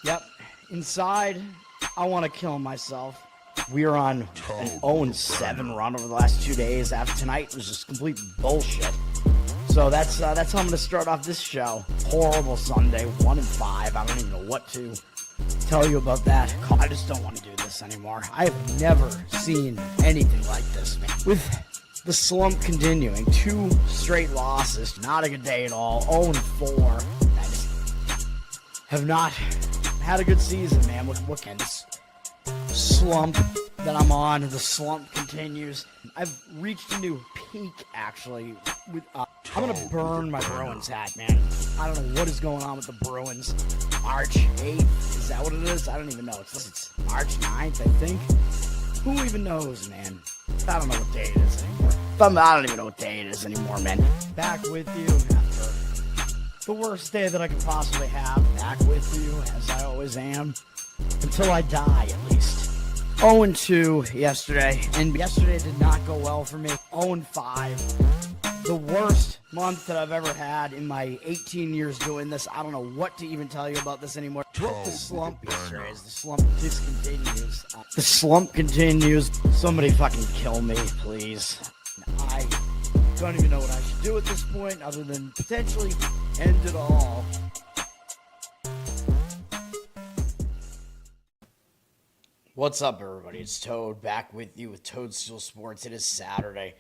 Yep. Inside, I want to kill myself. We are on an 0-7 run over the last 2 days. After tonight was just complete bullshit. So that's how I'm going to start off this show. Horrible Sunday, 1-5. I don't even know what to tell you about that. I just don't want to do this anymore. I have never seen anything like this, man. With the slump continuing, 2 straight losses, not a good day at all. 0-4. I just have not had a good season, man. What can this slump that I'm on? The slump continues. I've reached a new peak, actually. I'm gonna burn my Bruins hat, man. I don't know what is going on with the Bruins. March 8th, is that what it is? I don't even know. It's March 9th, I think. Who even knows, man? I don't know what day it is anymore. I don't even know what day it is anymore, man. Back with you after the worst day that I could possibly have. Back with you, as I always am. Until I die, at least. 0-2 yesterday, and yesterday did not go well for me. 0-5. The worst month that I've ever had in my 18 years doing this. I don't know what to even tell you about this anymore. Broke the slump yesterday as the slump discontinues. The slump continues. Somebody fucking kill me, please. I don't even know what I should do at this point other than potentially end it all. What's up, everybody? It's Toad back with you with Toad Stool Sports. It is Saturday,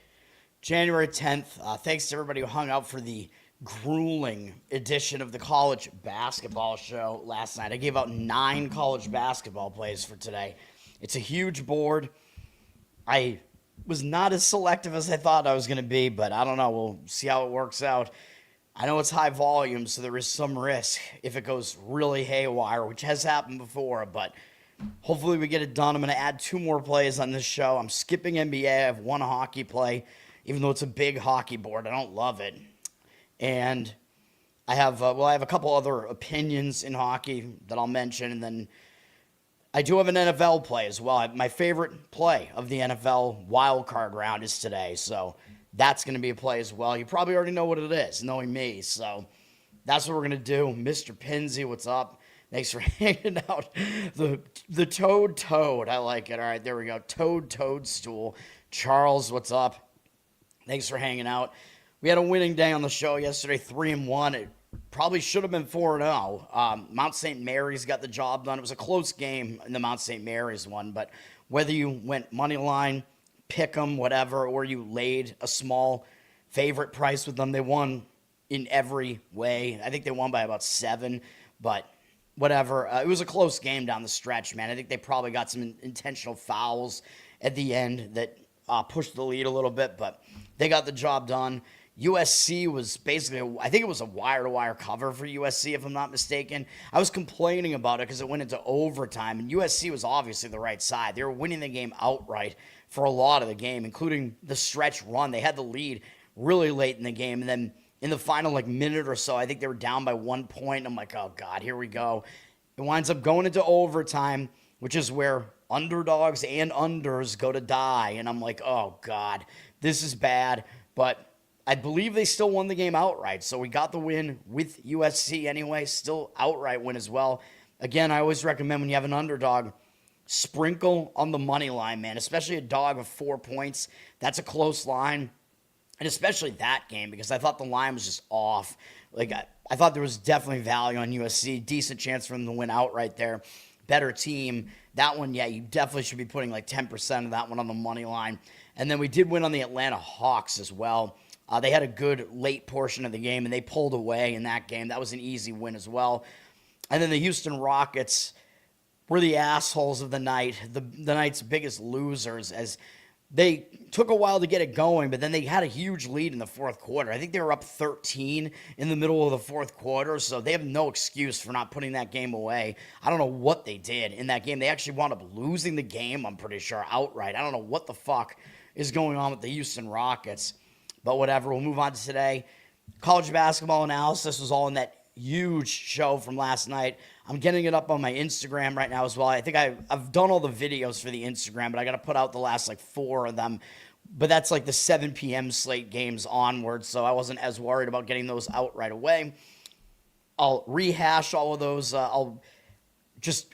January 10th. Thanks to everybody who hung out for the grueling edition of the college basketball show last night. I gave out 9 college basketball plays for today. It's a huge board. I was not as selective as I thought I was going to be, but I don't know. We'll see how it works out. I know it's high volume, so there is some risk if it goes really haywire, which has happened before, but hopefully we get it done. I'm going to add 2 more plays on this show. I'm skipping NBA. I have 1 hockey play, even though it's a big hockey board. I don't love it. And I have a couple other opinions in hockey that I'll mention, and then I do have an NFL play as well. My favorite play of the NFL Wild Card round is today, so that's going to be a play as well. You probably already know what it is, knowing me, so that's what we're going to do. Mr. Pinsey, what's up? Thanks for hanging out. The Toad. I like it. All right, there we go. Toad Stool. Charles, what's up? Thanks for hanging out. We had a winning day on the show yesterday, 3-1. It probably should have been 4-0. Mount St. Mary's got the job done. It was a close game in the Mount St. Mary's one, but whether you went money line, pick 'em, whatever, or you laid a small favorite price with them, they won in every way. I think they won by about 7, but whatever. It was a close game down the stretch, man. I think they probably got some intentional fouls at the end that pushed the lead a little bit, but they got the job done. USC was basically, I think it was a wire-to-wire cover for USC, if I'm not mistaken. I was complaining about it because it went into overtime, and USC was obviously the right side. They were winning the game outright for a lot of the game, including the stretch run. They had the lead really late in the game, and then in the final minute or so, I think they were down by 1 point. I'm like, oh, God, here we go. It winds up going into overtime, which is where underdogs and unders go to die. And I'm like, oh, God, this is bad. But I believe they still won the game outright. So we got the win with USC anyway, still outright win as well. Again, I always recommend when you have an underdog, sprinkle on the money line, man, especially a dog of 4 points. That's a close line. And especially that game, because I thought the line was just off. I thought there was definitely value on USC. Decent chance for them to win outright there. Better team. That one, yeah, you definitely should be putting 10% of that one on the money line. And then we did win on the Atlanta Hawks as well. They had a good late portion of the game, and they pulled away in that game. That was an easy win as well. And then the Houston Rockets were the assholes of the night, the night's biggest losers, as they took a while to get it going, but then they had a huge lead in the fourth quarter. I think they were up 13 in the middle of the fourth quarter, so they have no excuse for not putting that game away. I don't know what they did in that game. They actually wound up losing the game, I'm pretty sure, outright. I don't know what the fuck is going on with the Houston Rockets, but whatever. We'll move on to today. College basketball analysis was all in that huge show from last night. I'm getting it up on my Instagram right now as well. I think I've done all the videos for the Instagram, but I got to put out the last 4 of them. But that's the 7 p.m. slate games onward, so I wasn't as worried about getting those out right away. I'll rehash all of those. I'll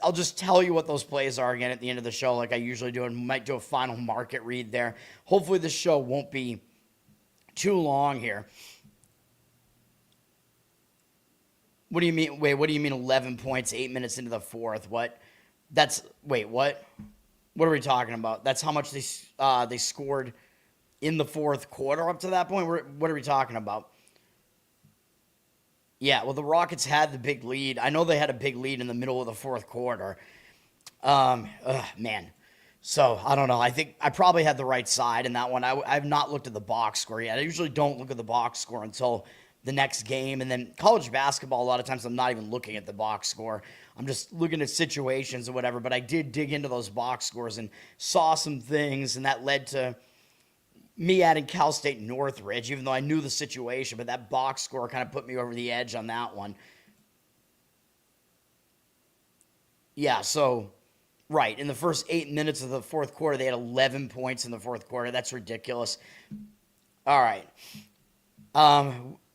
I'll just tell you what those plays are again at the end of the show, like I usually do, and might do a final market read there. Hopefully, this show won't be too long here. What do you mean? Wait, what do you mean 11 points, 8 minutes into the fourth? What? Wait, what? What are we talking about? That's how much they scored in the fourth quarter up to that point? What are we talking about? Yeah, well, the Rockets had the big lead. I know they had a big lead in the middle of the fourth quarter. Man. So, I don't know. I think I probably had the right side in that one. I've not looked at the box score yet. I usually don't look at the box score until the next game. And then college basketball, a lot of times I'm not even looking at the box score. I'm just looking at situations or whatever. But I did dig into those box scores and saw some things, and that led to me adding Cal State Northridge, even though I knew the situation. But that box score kind of put me over the edge on that one. Yeah, so, right, in the first 8 minutes of the fourth quarter, they had 11 points in the fourth quarter. That's ridiculous. All right.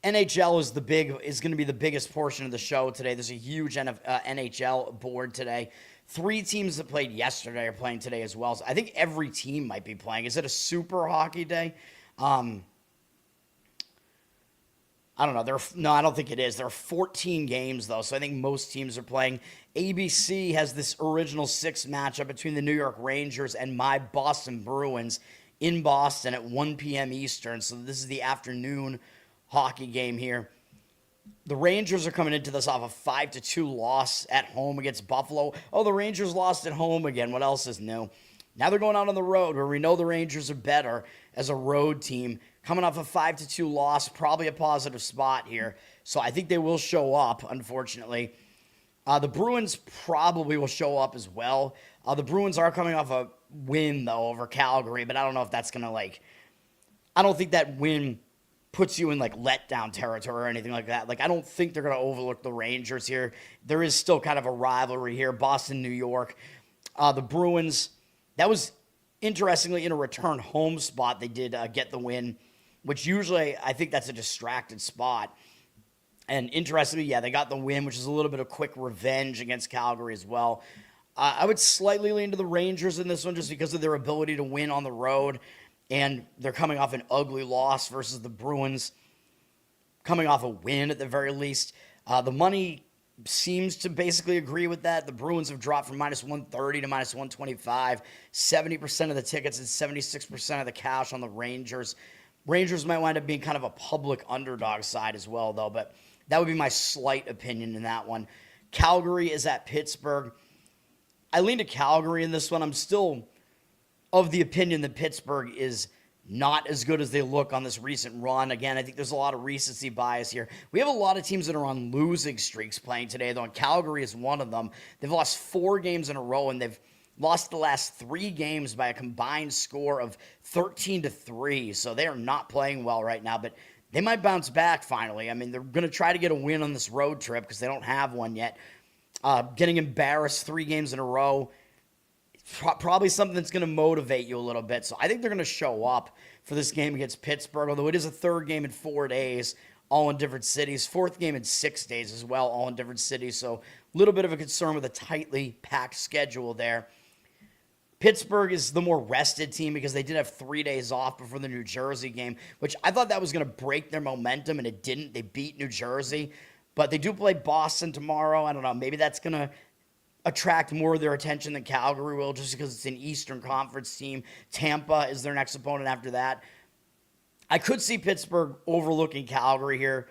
NHL is going to be the biggest portion of the show today. There's a huge NHL board today. 3 teams that played yesterday are playing today as well. So I think every team might be playing. Is it a super hockey day? I don't know. No, I don't think it is. There are 14 games, though, so I think most teams are playing. ABC has this original 6 matchup between the New York Rangers and my Boston Bruins in Boston at 1 p.m. Eastern. So this is the afternoon hockey game here. The Rangers are coming into this off a 5-2 loss at home against Buffalo. Oh, the Rangers lost at home again. What else is new? Now they're going out on the road where we know the Rangers are better as a road team. Coming off a 5-2 loss, probably a positive spot here. So I think they will show up, unfortunately. The Bruins probably will show up as well. The Bruins are coming off a win, though, over Calgary, but I don't know if that's going to, I don't think that win puts you in, letdown territory or anything like that. I don't think they're going to overlook the Rangers here. There is still kind of a rivalry here, Boston, New York. The Bruins, that was, interestingly, in a return home spot, they did get the win, which usually I think that's a distracted spot. And interestingly, yeah, they got the win, which is a little bit of quick revenge against Calgary as well. I would slightly lean to the Rangers in this one just because of their ability to win on the road. And they're coming off an ugly loss versus the Bruins coming off a win at the very least. The money seems to basically agree with that. The Bruins have dropped from -130 to -125. 70% of the tickets and 76% of the cash on the Rangers. Rangers might wind up being kind of a public underdog side as well, though. But that would be my slight opinion in that one. Calgary is at Pittsburgh. I lean to Calgary in this one. I'm still of the opinion that Pittsburgh is not as good as they look on this recent run. Again, I think there's a lot of recency bias here. We have a lot of teams that are on losing streaks playing today, though, and Calgary is one of them. They've lost 4 games in a row, and they've lost the last 3 games by a combined score of 13-3, so they are not playing well right now, but they might bounce back finally. I mean, they're going to try to get a win on this road trip because they don't have one yet. Getting embarrassed 3 games in a row, probably something that's going to motivate you a little bit. So I think they're going to show up for this game against Pittsburgh, although it is a 3rd game in 4 days, all in different cities. 4th game in 6 days as well, all in different cities. So a little bit of a concern with a tightly packed schedule there. Pittsburgh is the more rested team because they did have 3 days off before the New Jersey game, which I thought that was going to break their momentum, and it didn't. They beat New Jersey, but they do play Boston tomorrow. I don't know. Maybe that's going to attract more of their attention than Calgary will just because it's an Eastern Conference team. Tampa is their next opponent after that. I could see Pittsburgh overlooking Calgary here.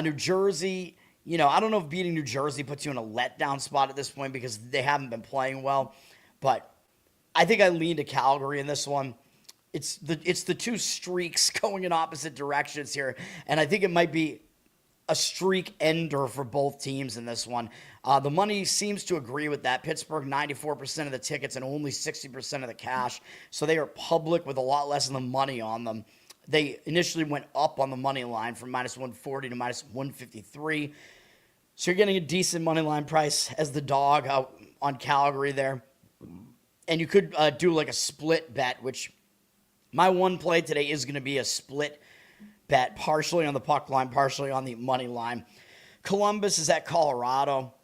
New Jersey, I don't know if beating New Jersey puts you in a letdown spot at this point because they haven't been playing well, but I think I lean to Calgary in this one. It's the 2 streaks going in opposite directions here, and I think it might be a streak ender for both teams in this one. The money seems to agree with that. Pittsburgh, 94% of the tickets and only 60% of the cash, so they are public with a lot less of the money on them. They initially went up on the money line from -140 to -153, so you're getting a decent money line price as the dog out on Calgary there. And you could do a split bet, which my one play today is going to be a split bet, partially on the puck line, partially on the money line. Columbus is at Colorado.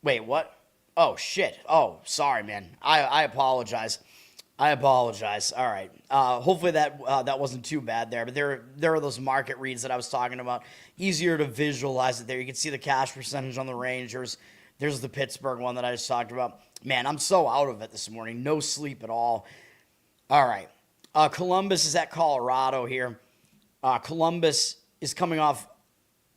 Wait, what? Oh, shit. Oh, sorry, man. I apologize. I apologize. All right. Hopefully that wasn't too bad there. But there are those market reads that I was talking about. Easier to visualize it there. You can see the cash percentage on the Rangers. There's the Pittsburgh one that I just talked about. Man, I'm so out of it this morning. No sleep at all. All right. Columbus is at Colorado here. Columbus is coming off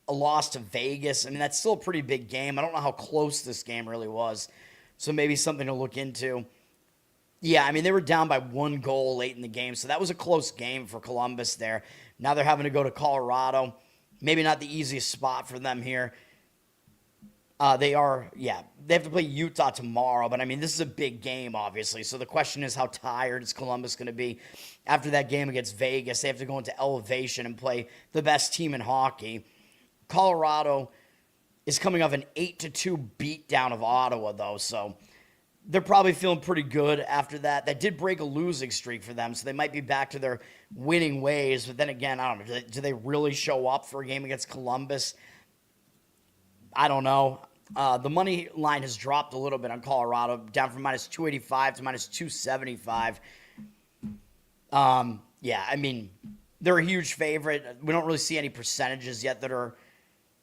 a loss to Vegas. I mean, that's still a pretty big game. I don't know how close this game really was. So maybe something to look into. Yeah, I mean, they were down by 1 goal late in the game. So that was a close game for Columbus there. Now they're having to go to Colorado. Maybe not the easiest spot for them here. They have to play Utah tomorrow. But, I mean, this is a big game, obviously. So the question is, how tired is Columbus going to be after that game against Vegas? They have to go into elevation and play the best team in hockey. Colorado is coming off an 8-2 beatdown of Ottawa, though. So they're probably feeling pretty good after that. That did break a losing streak for them, so they might be back to their winning ways. But then again, I don't know. Do they really show up for a game against Columbus? I don't know. The money line has dropped a little bit on Colorado, down from minus 285 to minus 275. Yeah, I mean, they're a huge favorite. We don't really see any percentages yet that are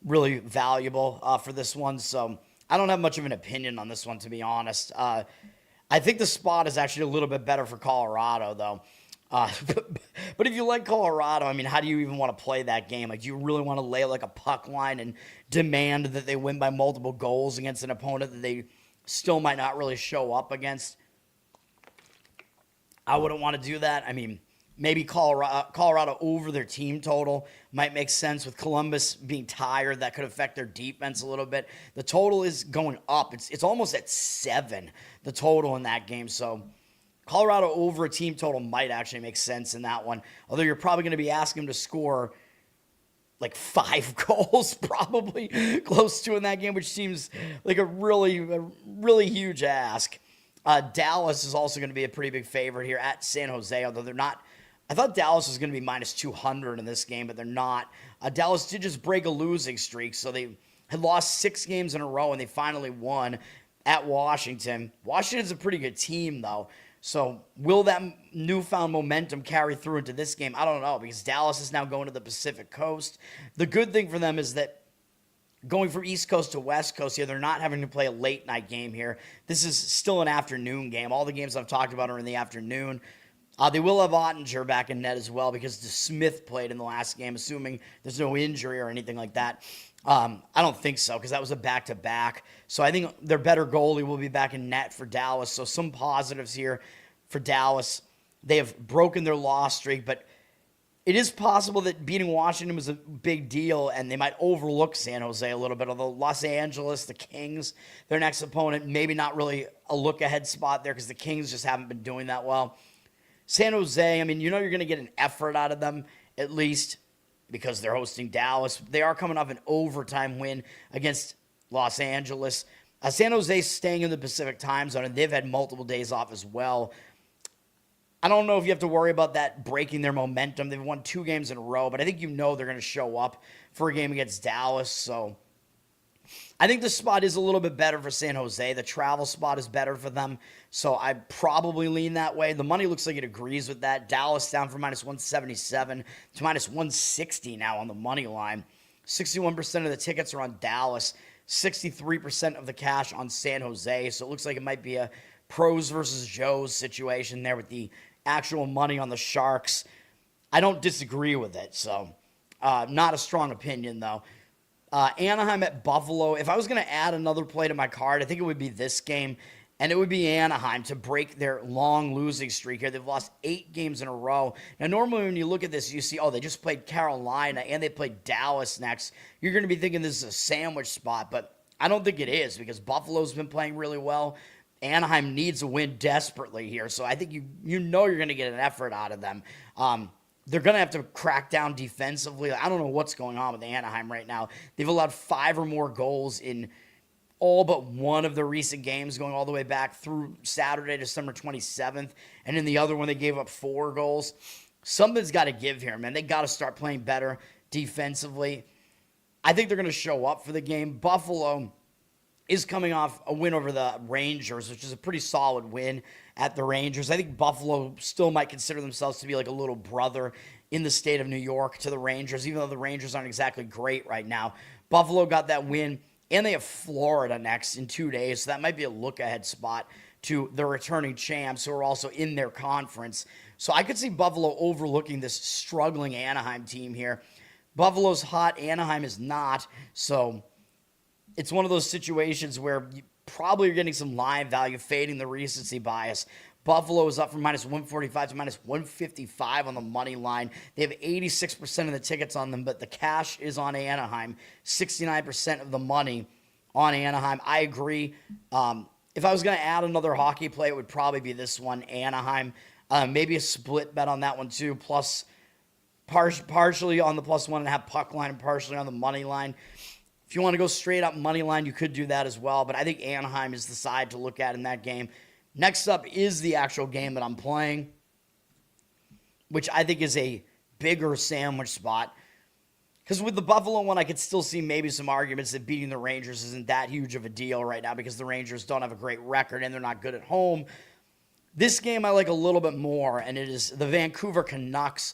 really valuable for this one, so I don't have much of an opinion on this one, to be honest. I think the spot is actually a little bit better for Colorado, though. But if you like Colorado, I mean, how do you even want to play that game? Like, do you really want to lay like a puck line and demand that they win by multiple goals against an opponent that they still might not really show up against? I wouldn't want to do that. I mean, maybe Colorado over their team total might make sense. With Columbus being tired, that could affect their defense a little bit. The total is going up. It's almost at 7, the total in that game. So Colorado over a team total might actually make sense in that one. Although you're probably going to be asking them to score like 5 goals, probably close to in that game, which seems like a really huge ask. Dallas is also going to be a pretty big favorite here at San Jose, although they're not. I thought Dallas was going to be minus 200 in this game, but they're not. Dallas did just break a losing streak, so they had lost 6 games in a row, and they finally won at Washington. Washington's a pretty good team, though. So will that newfound momentum carry through into this game? I don't know, because Dallas is now going to the Pacific Coast. The good thing for them is that going from East Coast to West Coast here, they're not having to play a late night game here. This is still an afternoon game. All the games I've talked about are in the afternoon. They will have Ottinger back in net as well, because Smith played in the last game, assuming there's no injury or anything like that. I don't think so, because that was a back-to-back. So I think their better goalie will be back in net for Dallas. So some positives here for Dallas. They have broken their loss streak, but it is possible that beating Washington was a big deal, and they might overlook San Jose a little bit. Although Los Angeles, the Kings, their next opponent, maybe not really a look-ahead spot there, because the Kings just haven't been doing that well. San Jose, I mean, you know you're going to get an effort out of them, at least, because they're hosting Dallas. They are coming off an overtime win against Los Angeles. San Jose's staying in the Pacific time zone, and they've had multiple days off as well. I don't know if you have to worry about that breaking their momentum. They've won 2 games in a row, but I think you know they're going to show up for a game against Dallas. So I think the spot is a little bit better for San Jose. The travel spot is better for them, so I probably lean that way. The money looks like it agrees with that. Dallas down from minus 177 to minus 160 now on the money line. 61% of the tickets are on Dallas, 63% of the cash on San Jose. So it looks like it might be a pros versus Joes situation there with the actual money on the Sharks. I don't disagree with it, so not a strong opinion, though. Anaheim at Buffalo. If I was going to add another play to my card, I think it would be this game, and it would be Anaheim to break their long losing streak here. They've lost 8 games in a row. Now, normally when you look at this, you see, oh, they just played Carolina, and they played Dallas next. You're going to be thinking this is a sandwich spot, but I don't think it is, because Buffalo's been playing really well. Anaheim needs a win desperately here, so I think you know you're going to get an effort out of them. They're going to have to crack down defensively. I don't know what's going on with Anaheim right now. They've allowed 5 or more goals in all but one of the recent games, going all the way back through Saturday, December 27th. And in the other one, they gave up 4 goals. Something's got to give here, man. They got to start playing better defensively. I think they're going to show up for the game. Buffalo, is coming off a win over the Rangers, which is a pretty solid win at the Rangers. I think Buffalo still might consider themselves to be like a little brother in the state of New York to the Rangers, even though the Rangers aren't exactly great right now. Buffalo got that win, and they have Florida next in 2 days, so that might be a look-ahead spot to the returning champs who are also in their conference. So I could see Buffalo overlooking this struggling Anaheim team here. Buffalo's hot, Anaheim is not, so it's one of those situations where you probably are getting some line value, fading the recency bias. Buffalo is up from minus 145 to minus 155 on the money line. They have 86% of the tickets on them, but the cash is on Anaheim. 69% of the money on Anaheim. I agree. If I was going to add another hockey play, it would probably be this one, Anaheim. Maybe a split bet on that one too, plus partially on the plus 1.5 puck line and partially on the money line. If you want to go straight up money line, you could do that as well, but I think Anaheim is the side to look at in that game. Next up is the actual game that I'm playing, which I think is a bigger sandwich spot. Because with the Buffalo one, I could still see maybe some arguments that beating the Rangers isn't that huge of a deal right now because the Rangers don't have a great record and they're not good at home. This game I like a little bit more, and it is the Vancouver Canucks,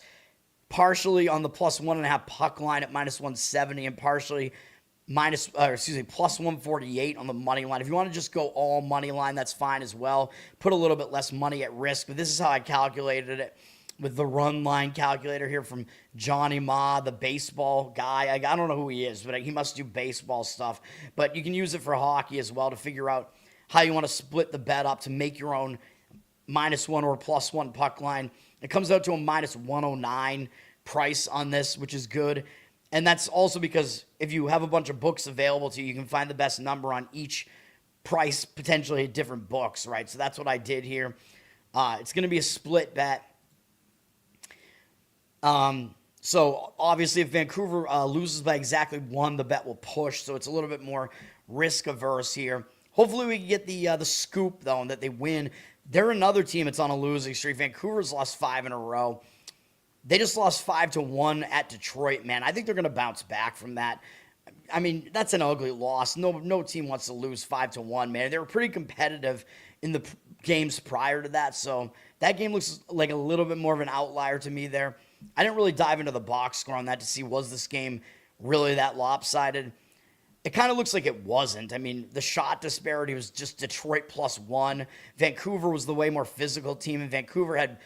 partially on the plus 1.5 puck line at minus 170 and partially plus 148 on the money line. If you want to just go all money line, that's fine as well. Put a little bit less money at risk, but this is how I calculated it with the run line calculator here from Johnny Ma, the baseball guy. I don't know who he is, but he must do baseball stuff. But you can use it for hockey as well to figure out how you want to split the bet up to make your own -1 or +1 puck line. It comes out to a minus 109 price on this, which is good. And that's also because if you have a bunch of books available to you, you can find the best number on each price, potentially at different books, right? So that's what I did here. It's going to be a split bet. So obviously if Vancouver loses by exactly 1, the bet will push. So it's a little bit more risk averse here. Hopefully we can get the scoop, though, and that they win. They're another team that's on a losing streak. Vancouver's lost 5 in a row. They just lost 5-1 at Detroit, man. I think they're going to bounce back from that. I mean, that's an ugly loss. No team wants to lose 5-1, man. They were pretty competitive in the games prior to that, so that game looks like a little bit more of an outlier to me there. I didn't really dive into the box score on that to see was this game really that lopsided. It kind of looks like it wasn't. I mean, the shot disparity was just Detroit +1. Vancouver was the way more physical team, and Vancouver had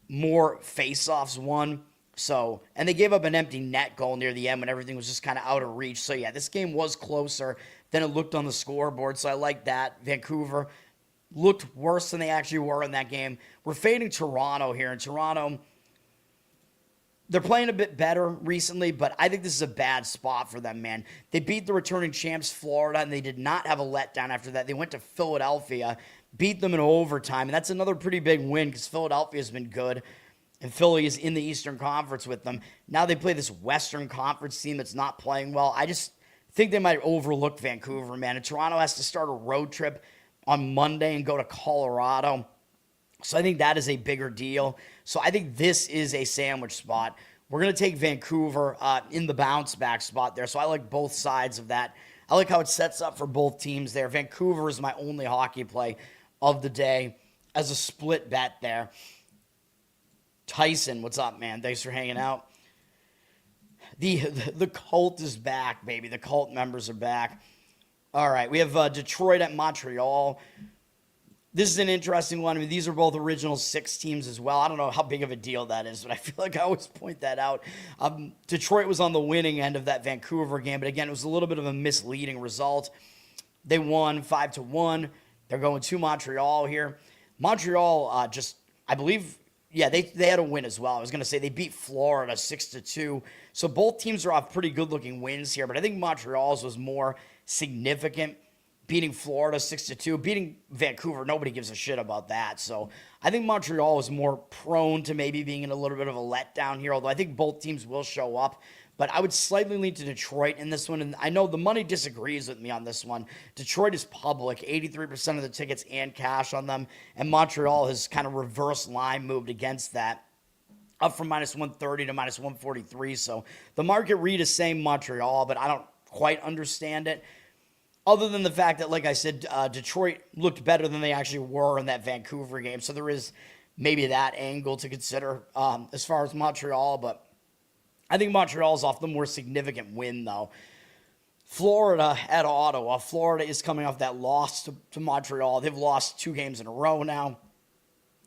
more face-offs won. So, and they gave up an empty net goal near the end when everything was just kind of out of reach. So, yeah, this game was closer than it looked on the scoreboard. So, I like that. Vancouver looked worse than they actually were in that game. We're fading Toronto here. And Toronto, they're playing a bit better recently, but I think this is a bad spot for them, man. They beat the returning champs, Florida, and they did not have a letdown after that. They went to Philadelphia, beat them in overtime, and that's another pretty big win because Philadelphia has been good, and Philly is in the Eastern Conference with them. Now they play this Western Conference team that's not playing well. I just think they might overlook Vancouver, man, and Toronto has to start a road trip on Monday and go to Colorado. So I think that is a bigger deal. So I think this is a sandwich spot. We're going to take Vancouver in the bounce back spot there. So I like both sides of that. I like how it sets up for both teams there. Vancouver is my only hockey play of the day as a split bet there. Tyson, what's up, man? Thanks for hanging out. The cult is back, baby. The cult members are back. All right, we have Detroit at Montreal. This is an interesting one. I mean, these are both original 6 teams as well. I don't know how big of a deal that is, but I feel like I always point that out. Detroit was on the winning end of that Vancouver game, but again, it was a little bit of a misleading result. They won 5-1. They're going to Montreal here. Montreal I believe, yeah, they had a win as well. I was going to say they beat Florida 6-2. So both teams are off pretty good-looking wins here, but I think Montreal's was more significant. Beating Florida 6-2, beating Vancouver, nobody gives a shit about that. So I think Montreal is more prone to maybe being in a little bit of a letdown here, although I think both teams will show up. But I would slightly lean to Detroit in this one, and I know the money disagrees with me on this one. Detroit is public, 83% of the tickets and cash on them, and Montreal has kind of reverse line moved against that, up from -130 to -143. So the market read is saying Montreal, but I don't quite understand it. Other than the fact that, like I said, Detroit looked better than they actually were in that Vancouver game. So there is maybe that angle to consider as far as Montreal. But I think Montreal's off the more significant win, though. Florida at Ottawa. Florida is coming off that loss to Montreal. They've lost 2 games in a row now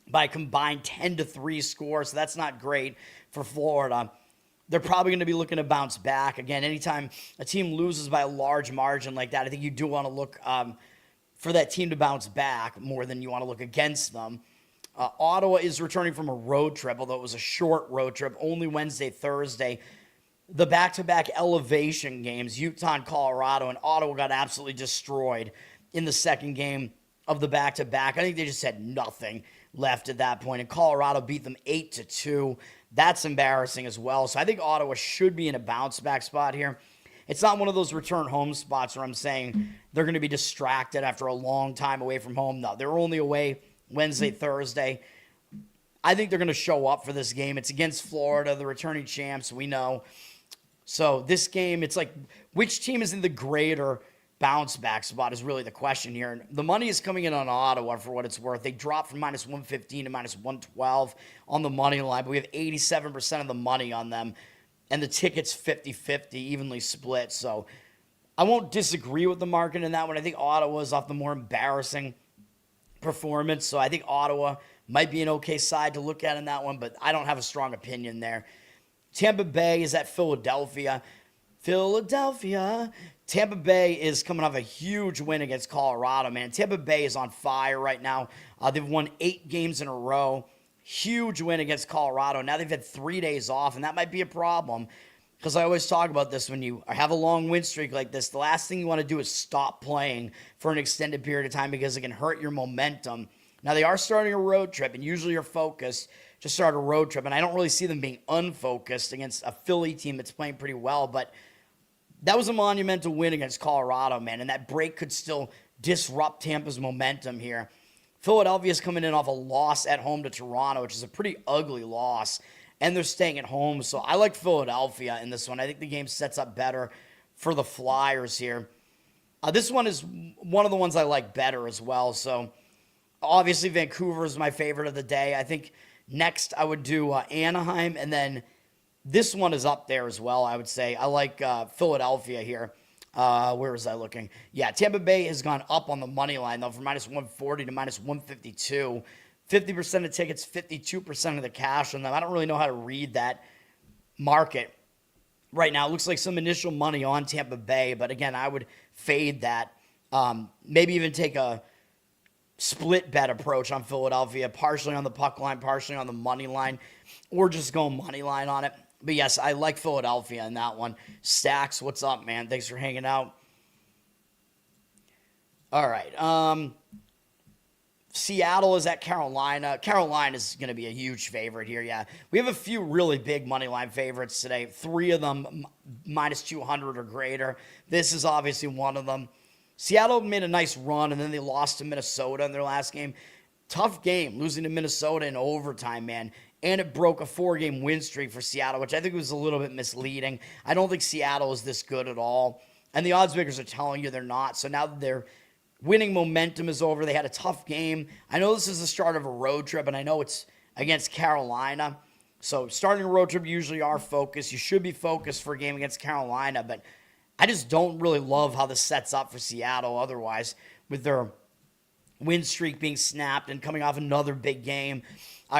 by a combined 10-3 score. So that's not great for Florida. They're probably going to be looking to bounce back. Again, anytime a team loses by a large margin like that, I think you do want to look for that team to bounce back more than you want to look against them. Ottawa is returning from a road trip, although it was a short road trip, only Wednesday, Thursday. The back-to-back elevation games, Utah and Colorado, and Ottawa got absolutely destroyed in the second game of the back-to-back. I think they just had nothing left at that point, and Colorado beat them 8-2. That's embarrassing as well. So I think Ottawa should be in a bounce-back spot here. It's not one of those return home spots where I'm saying they're going to be distracted after a long time away from home. No, they're only away Wednesday, Thursday. I think they're going to show up for this game. It's against Florida, the returning champs, we know. So this game, it's like, which team is in the greater bounce-back spot is really the question here. And the money is coming in on Ottawa for what it's worth. They dropped from -115 to -112 on the money line, but we have 87% of the money on them, and the ticket's 50-50, evenly split. So I won't disagree with the market in that one. I think Ottawa's off the more embarrassing performance, so I think Ottawa might be an okay side to look at in that one, but I don't have a strong opinion there. Tampa Bay is at Philadelphia. Tampa Bay is coming off a huge win against Colorado, man. Tampa Bay is on fire right now. They've won 8 games in a row. Huge win against Colorado. Now they've had 3 days off, and that might be a problem because I always talk about this when you have a long win streak like this. The last thing you want to do is stop playing for an extended period of time because it can hurt your momentum. Now they are starting a road trip, and usually you're focused to start a road trip, and I don't really see them being unfocused against a Philly team that's playing pretty well, but that was a monumental win against Colorado, man, and that break could still disrupt Tampa's momentum here. Philadelphia's coming in off a loss at home to Toronto, which is a pretty ugly loss, and they're staying at home, so I like Philadelphia in this one. I think the game sets up better for the Flyers here. This one is one of the ones I like better as well, so obviously Vancouver is my favorite of the day. I think next I would do Anaheim, and then this one is up there as well, I would say. I like Philadelphia here. Where was I looking? Yeah, Tampa Bay has gone up on the money line, though, from -140 to -152. 50% of tickets, 52% of the cash on them. I don't really know how to read that market right now. It looks like some initial money on Tampa Bay, but again, I would fade that. Maybe even take a split bet approach on Philadelphia, partially on the puck line, partially on the money line, or just go money line on it. But yes, I like Philadelphia in that one. Stacks, what's up, man? Thanks for hanging out. All right. Seattle is at Carolina. Carolina is going to be a huge favorite here, yeah. We have a few really big money line favorites today. 3 of them -200 or greater. This is obviously one of them. Seattle made a nice run, and then they lost to Minnesota in their last game. Tough game, losing to Minnesota in overtime, man. And it broke a 4-game win streak for Seattle, which I think was a little bit misleading. I don't think Seattle is this good at all. And the odds makers are telling you they're not. So now that their winning momentum is over, they had a tough game. I know this is the start of a road trip, and I know it's against Carolina. So starting a road trip usually are focused. You should be focused for a game against Carolina, but I just don't really love how this sets up for Seattle otherwise, with their win streak being snapped and coming off another big game.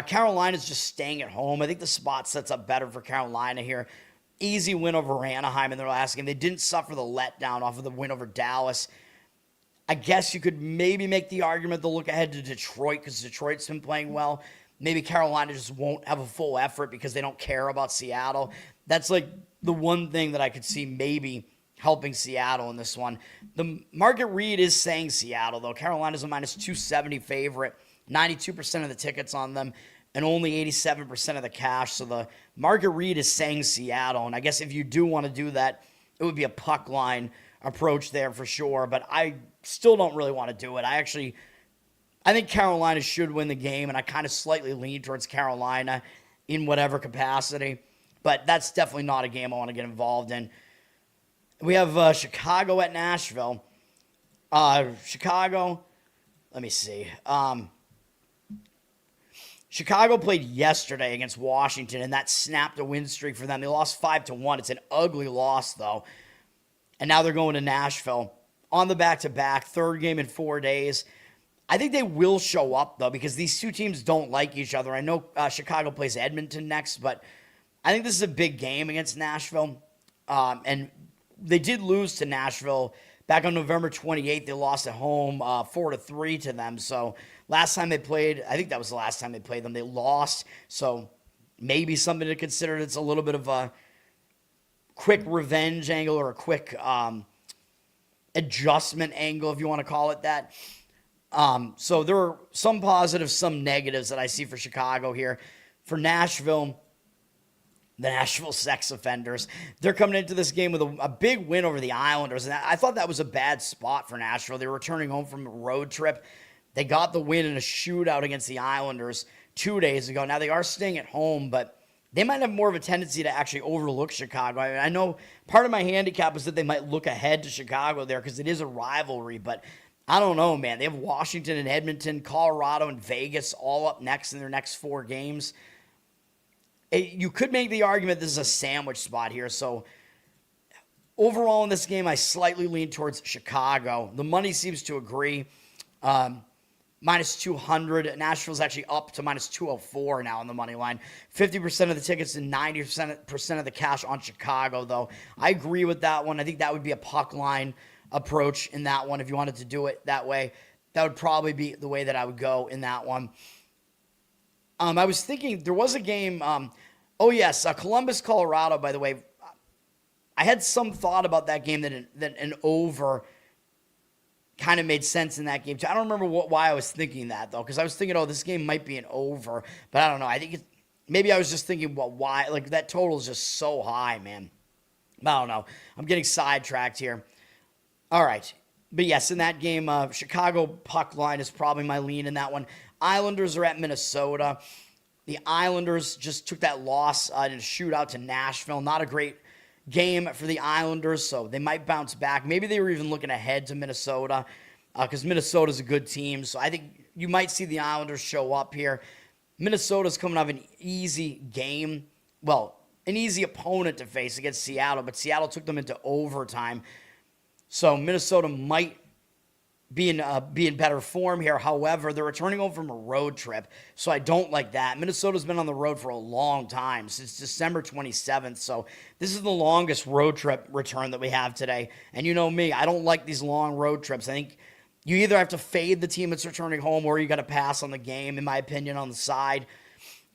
Carolina's just staying at home. I think the spot sets up better for Carolina here. Easy win over Anaheim in their last game. They didn't suffer the letdown off of the win over Dallas. I guess you could maybe make the argument to look ahead to Detroit because Detroit's been playing well. Maybe Carolina just won't have a full effort because they don't care about Seattle. That's like the one thing that I could see maybe helping Seattle in this one. The market read is saying Seattle, though. Carolina's a -270 favorite. 92% of the tickets on them, and only 87% of the cash. So the market read is saying Seattle. And I guess if you do want to do that, it would be a puck line approach there for sure. But I still don't really want to do it. I think Carolina should win the game, and I kind of slightly lean towards Carolina in whatever capacity. But that's definitely not a game I want to get involved in. We have Chicago at Nashville. Chicago, let me see. Chicago played yesterday against Washington, and that snapped a win streak for them. They lost 5-1. It's an ugly loss, though. And now they're going to Nashville on the back-to-back, third game in 4 days. I think they will show up, though, because these two teams don't like each other. I know Chicago plays Edmonton next, but I think this is a big game against Nashville. And they did lose to Nashville back on November 28th. They lost at home 4-3 to them. So last time they played, I think that was the last time they played them, they lost. So maybe something to consider. It's a little bit of a quick revenge angle or a quick adjustment angle, if you want to call it that. So there are some positives, some negatives that I see for Chicago here. For Nashville, the Nashville sex offenders, they're coming into this game with a big win over the Islanders. And I thought that was a bad spot for Nashville. They were returning home from a road trip. They got the win in a shootout against the Islanders 2 days ago. Now they are staying at home, but they might have more of a tendency to actually overlook Chicago. I know part of my handicap is that they might look ahead to Chicago there because it is a rivalry, but I don't know, man. They have Washington and Edmonton, Colorado and Vegas all up next in their next 4 games. You could make the argument this is a sandwich spot here. So overall in this game, I slightly lean towards Chicago. The money seems to agree. Minus 200. Nashville's actually up to minus 204 now on the money line. 50% of the tickets and 90% of the cash on Chicago, though. I agree with that one. I think that would be a puck line approach in that one if you wanted to do it that way. That would probably be the way that I would go in that one. I was thinking there was a game. Columbus, Colorado, by the way. I had some thought about that game that an over kind of made sense in that game too. I don't remember why I was thinking that, though, because I was thinking, this game might be an over, but I don't know. I think maybe I was just thinking, why? Like, that total is just so high, man. I don't know. I'm getting sidetracked here. All right. But yes, in that game, Chicago puck line is probably my lean in that one. Islanders are at Minnesota. The Islanders just took that loss in a shootout to Nashville. Not a great game for the Islanders, so they might bounce back. Maybe they were even looking ahead to Minnesota because Minnesota's a good team. So I think you might see the Islanders show up here. Minnesota's coming off an easy game. Well, an easy opponent to face against Seattle, but Seattle took them into overtime. So Minnesota might be in better form here. However, they're returning home from a road trip, so I don't like that. Minnesota's been on the road for a long time, since December 27th, so this is the longest road trip return that we have today. And you know me, I don't like these long road trips. I think you either have to fade the team that's returning home or you got to pass on the game, in my opinion, on the side,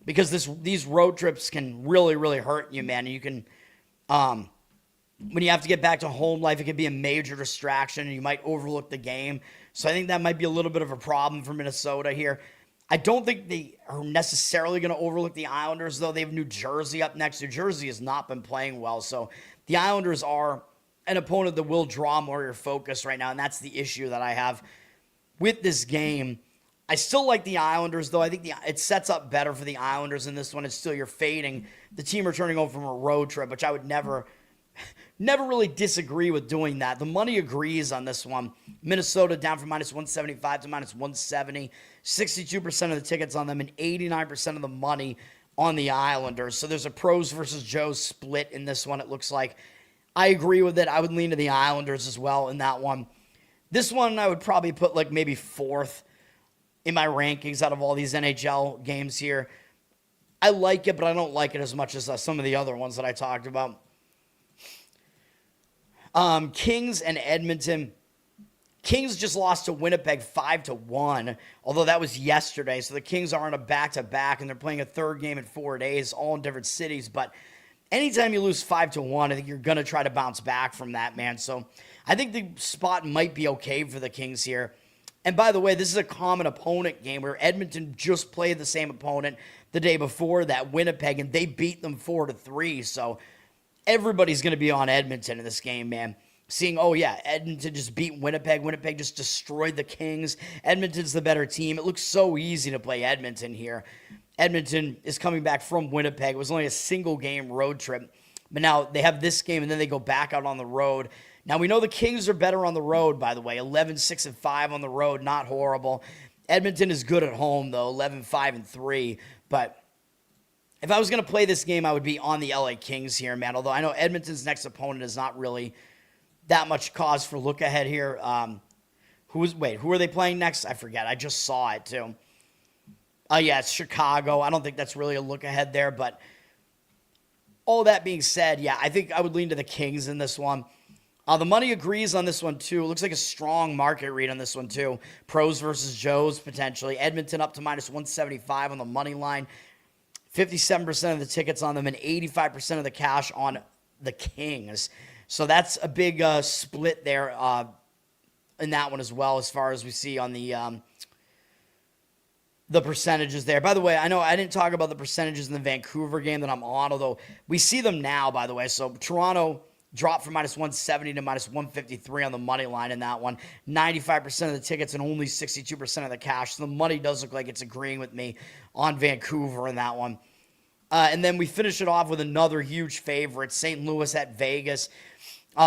because these road trips can really, really hurt you, man. And you can, when you have to get back to home life, it can be a major distraction and you might overlook the game. So I think that might be a little bit of a problem for Minnesota here. I don't think they are necessarily going to overlook the Islanders, though. They have New Jersey up next. New Jersey has not been playing well. So the Islanders are an opponent that will draw more of your focus right now, and that's the issue that I have with this game. I still like the Islanders, though. I think it sets up better for the Islanders in this one. It's still you're fading the team returning home from a road trip, which I would never really disagree with doing that. The money agrees on this one. Minnesota down from minus 175 to minus 170. 62% of the tickets on them and 89% of the money on the Islanders. So there's a pros versus Joes split in this one, it looks like. I agree with it. I would lean to the Islanders as well in that one. This one I would probably put like maybe 4th in my rankings out of all these NHL games here. I like it, but I don't like it as much as some of the other ones that I talked about. Kings and Edmonton. Kings just lost to Winnipeg 5-1, although that was yesterday. So the Kings are on a back-to-back, and they're playing a third game in 4 days, all in different cities. But anytime you lose 5-1, I think you're going to try to bounce back from that, man. So I think the spot might be okay for the Kings here. And by the way, this is a common opponent game where Edmonton just played the same opponent the day before that, Winnipeg, and they beat them 4-3. So everybody's going to be on Edmonton in this game, man. Seeing, Edmonton just beat Winnipeg. Winnipeg just destroyed the Kings. Edmonton's the better team. It looks so easy to play Edmonton here. Edmonton is coming back from Winnipeg. It was only a single-game road trip. But now they have this game, and then they go back out on the road Now, we know the Kings are better on the road, by the way. 11-6-5 on the road, not horrible. Edmonton is good at home, though, 11-5-3. But if I was going to play this game, I would be on the LA Kings here, man. Although I know Edmonton's next opponent is not really that much cause for look ahead here. Who are they playing next? I forget. I just saw it, too. Yeah, it's Chicago. I don't think that's really a look ahead there. But all that being said, yeah, I think I would lean to the Kings in this one. The money agrees on this one, too. It looks like a strong market read on this one, too. Pros versus Joes, potentially. Edmonton up to -175 on the money line. 57% of the tickets on them and 85% of the cash on the Kings. So that's a big split there in that one as well, as far as we see on the percentages there. By the way, I know I didn't talk about the percentages in the Vancouver game that I'm on, although we see them now, by the way. So Toronto dropped from -170 to -153 on the money line in that one. 95% of the tickets and only 62% of the cash. So the money does look like it's agreeing with me on Vancouver in that one. And then we finish it off with another huge favorite, St. Louis at Vegas.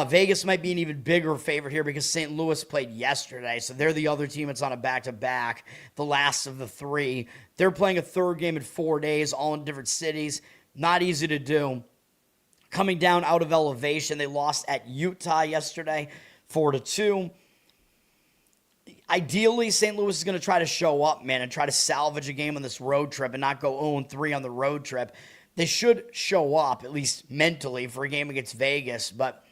Vegas might be an even bigger favorite here because St. Louis played yesterday, so they're the other team that's on a back-to-back, the last of the three. They're playing a third game in 4 days, all in different cities. Not easy to do. Coming down out of elevation, they lost at Utah yesterday, 4-2. Ideally, St. Louis is going to try to show up, man, and try to salvage a game on this road trip and not go 0-3 on the road trip. They should show up, at least mentally, for a game against Vegas, but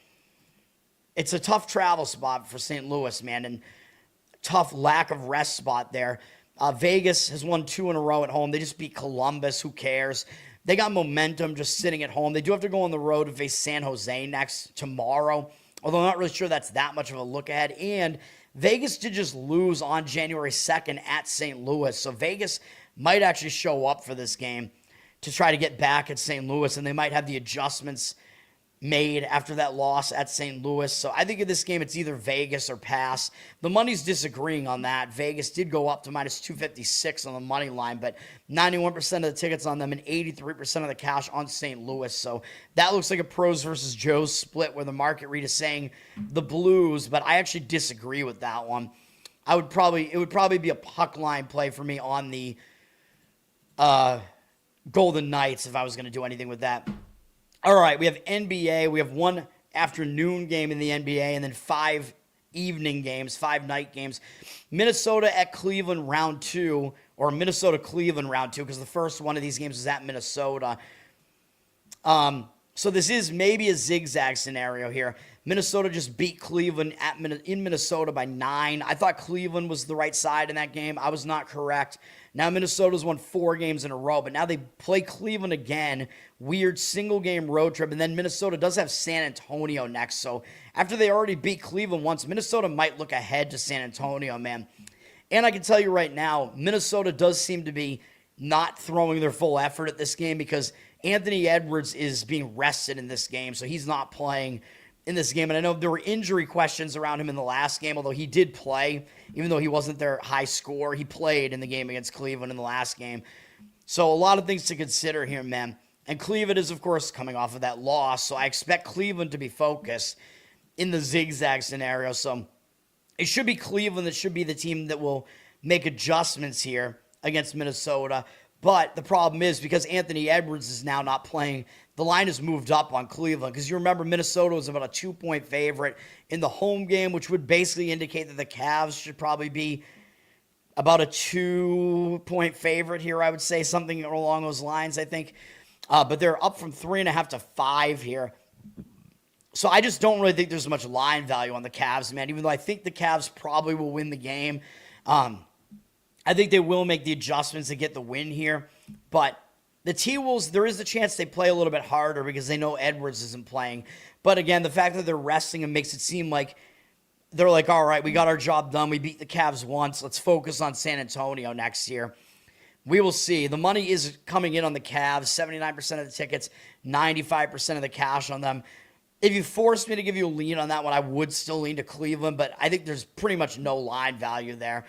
it's a tough travel spot for St. Louis, man, and tough lack of rest spot there. Vegas has won 2 in a row at home. They just beat Columbus. Who cares? They got momentum just sitting at home. They do have to go on the road to face San Jose next tomorrow, although I'm not really sure that's that much of a look ahead. And Vegas did just lose on January 2nd at St. Louis, so Vegas might actually show up for this game to try to get back at St. Louis, and they might have the adjustments made after that loss at St. Louis. So I think in this game, it's either Vegas or pass. The money's disagreeing on that. Vegas did go up to -256 on the money line, but 91% of the tickets on them and 83% of the cash on St. Louis. So that looks like a pros versus Joes split where the market read is saying the Blues, but I actually disagree with that one. It would probably be a puck line play for me on the Golden Knights if I was going to do anything with that. All right, we have NBA. We have one afternoon game in the NBA and then 5 evening games, 5 night games. Minnesota at Cleveland round 2, or Minnesota-Cleveland round 2, because the first one of these games was at Minnesota. So this is maybe a zigzag scenario here. Minnesota just beat Cleveland in Minnesota by 9. I thought Cleveland was the right side in that game. I was not correct. Now Minnesota's won 4 games in a row, but now they play Cleveland again. Weird single-game road trip, and then Minnesota does have San Antonio next. So after they already beat Cleveland once, Minnesota might look ahead to San Antonio, man. And I can tell you right now, Minnesota does seem to be not throwing their full effort at this game because Anthony Edwards is being rested in this game, so he's not playing in this game. And I know there were injury questions around him in the last game, although he did play. Even though he wasn't their high scorer, he played in the game against Cleveland in the last game. So a lot of things to consider here, man. And Cleveland is, of course, coming off of that loss, so I expect Cleveland to be focused in the zigzag scenario. So it should be Cleveland that should be the team that will make adjustments here against Minnesota. But the problem is because Anthony Edwards is now not playing, the line has moved up on Cleveland. Because you remember Minnesota was about a 2-point favorite in the home game, which would basically indicate that the Cavs should probably be about a 2-point favorite here, I would say, something along those lines, I think. But they're up from 3.5 to 5 here. So I just don't really think there's much line value on the Cavs, man, even though I think the Cavs probably will win the game. I think they will make the adjustments to get the win here. But the T-Wolves, there is a chance they play a little bit harder because they know Edwards isn't playing. But again, the fact that they're resting him makes it seem like they're like, all right, we got our job done. We beat the Cavs once. Let's focus on San Antonio next year. We will see. The money is coming in on the Cavs, 79% of the tickets, 95% of the cash on them. If you forced me to give you a lean on that one, I would still lean to Cleveland, but I think there's pretty much no line value there.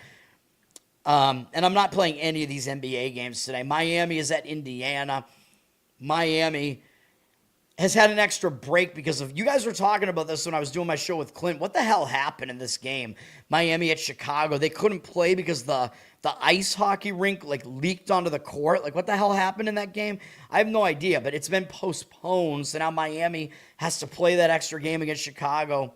And I'm not playing any of these NBA games today. Miami is at Indiana. Miami has had an extra break because of, you guys were talking about this when I was doing my show with Clint. What the hell happened in this game? Miami at Chicago. They couldn't play because the ice hockey rink like leaked onto the court. Like, what the hell happened in that game? I have no idea, but it's been postponed. So now Miami has to play that extra game against Chicago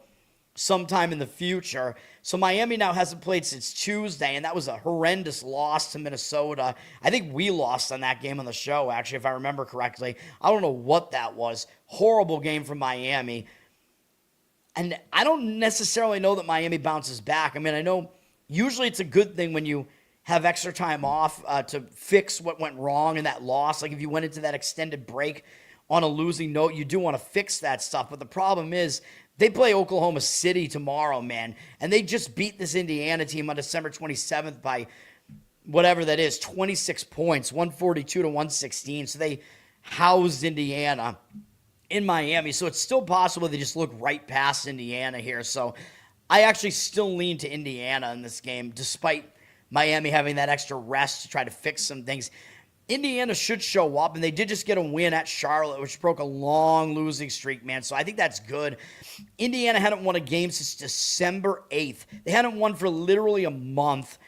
sometime in the future. So Miami now hasn't played since Tuesday, and that was a horrendous loss to Minnesota. I think we lost on that game on the show, actually, if I remember correctly. I don't know what that was. Horrible game from Miami. And I don't necessarily know that Miami bounces back. I mean, I know usually it's a good thing when you have extra time off to fix what went wrong in that loss. Like if you went into that extended break on a losing note, you do want to fix that stuff. But the problem is they play Oklahoma City tomorrow, man. And they just beat this Indiana team on December 27th by whatever that is, 26 points, 142 to 116. So they housed Indiana in Miami. So it's still possible they just look right past Indiana here. So I actually still lean to Indiana in this game, despite Miami having that extra rest to try to fix some things. Indiana should show up, and they did just get a win at Charlotte, which broke a long losing streak, man. So I think that's good. Indiana hadn't won a game since December 8th. They hadn't won for literally a month.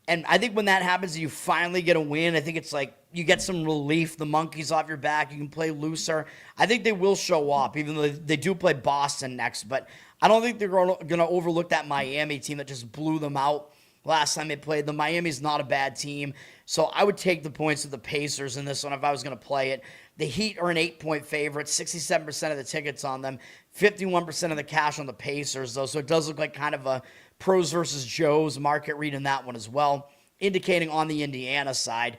And I think when that happens, you finally get a win. I think it's like you get some relief. The monkey's off your back. You can play looser. I think they will show up, even though they do play Boston next. But I don't think they're going to overlook that Miami team that just blew them out last time they played them. Miami's not a bad team. So I would take the points of the Pacers in this one if I was going to play it. The Heat are an 8-point favorite, 67% of the tickets on them, 51% of the cash on the Pacers, though. So it does look like kind of a pros versus Joes market read in that one as well, indicating on the Indiana side.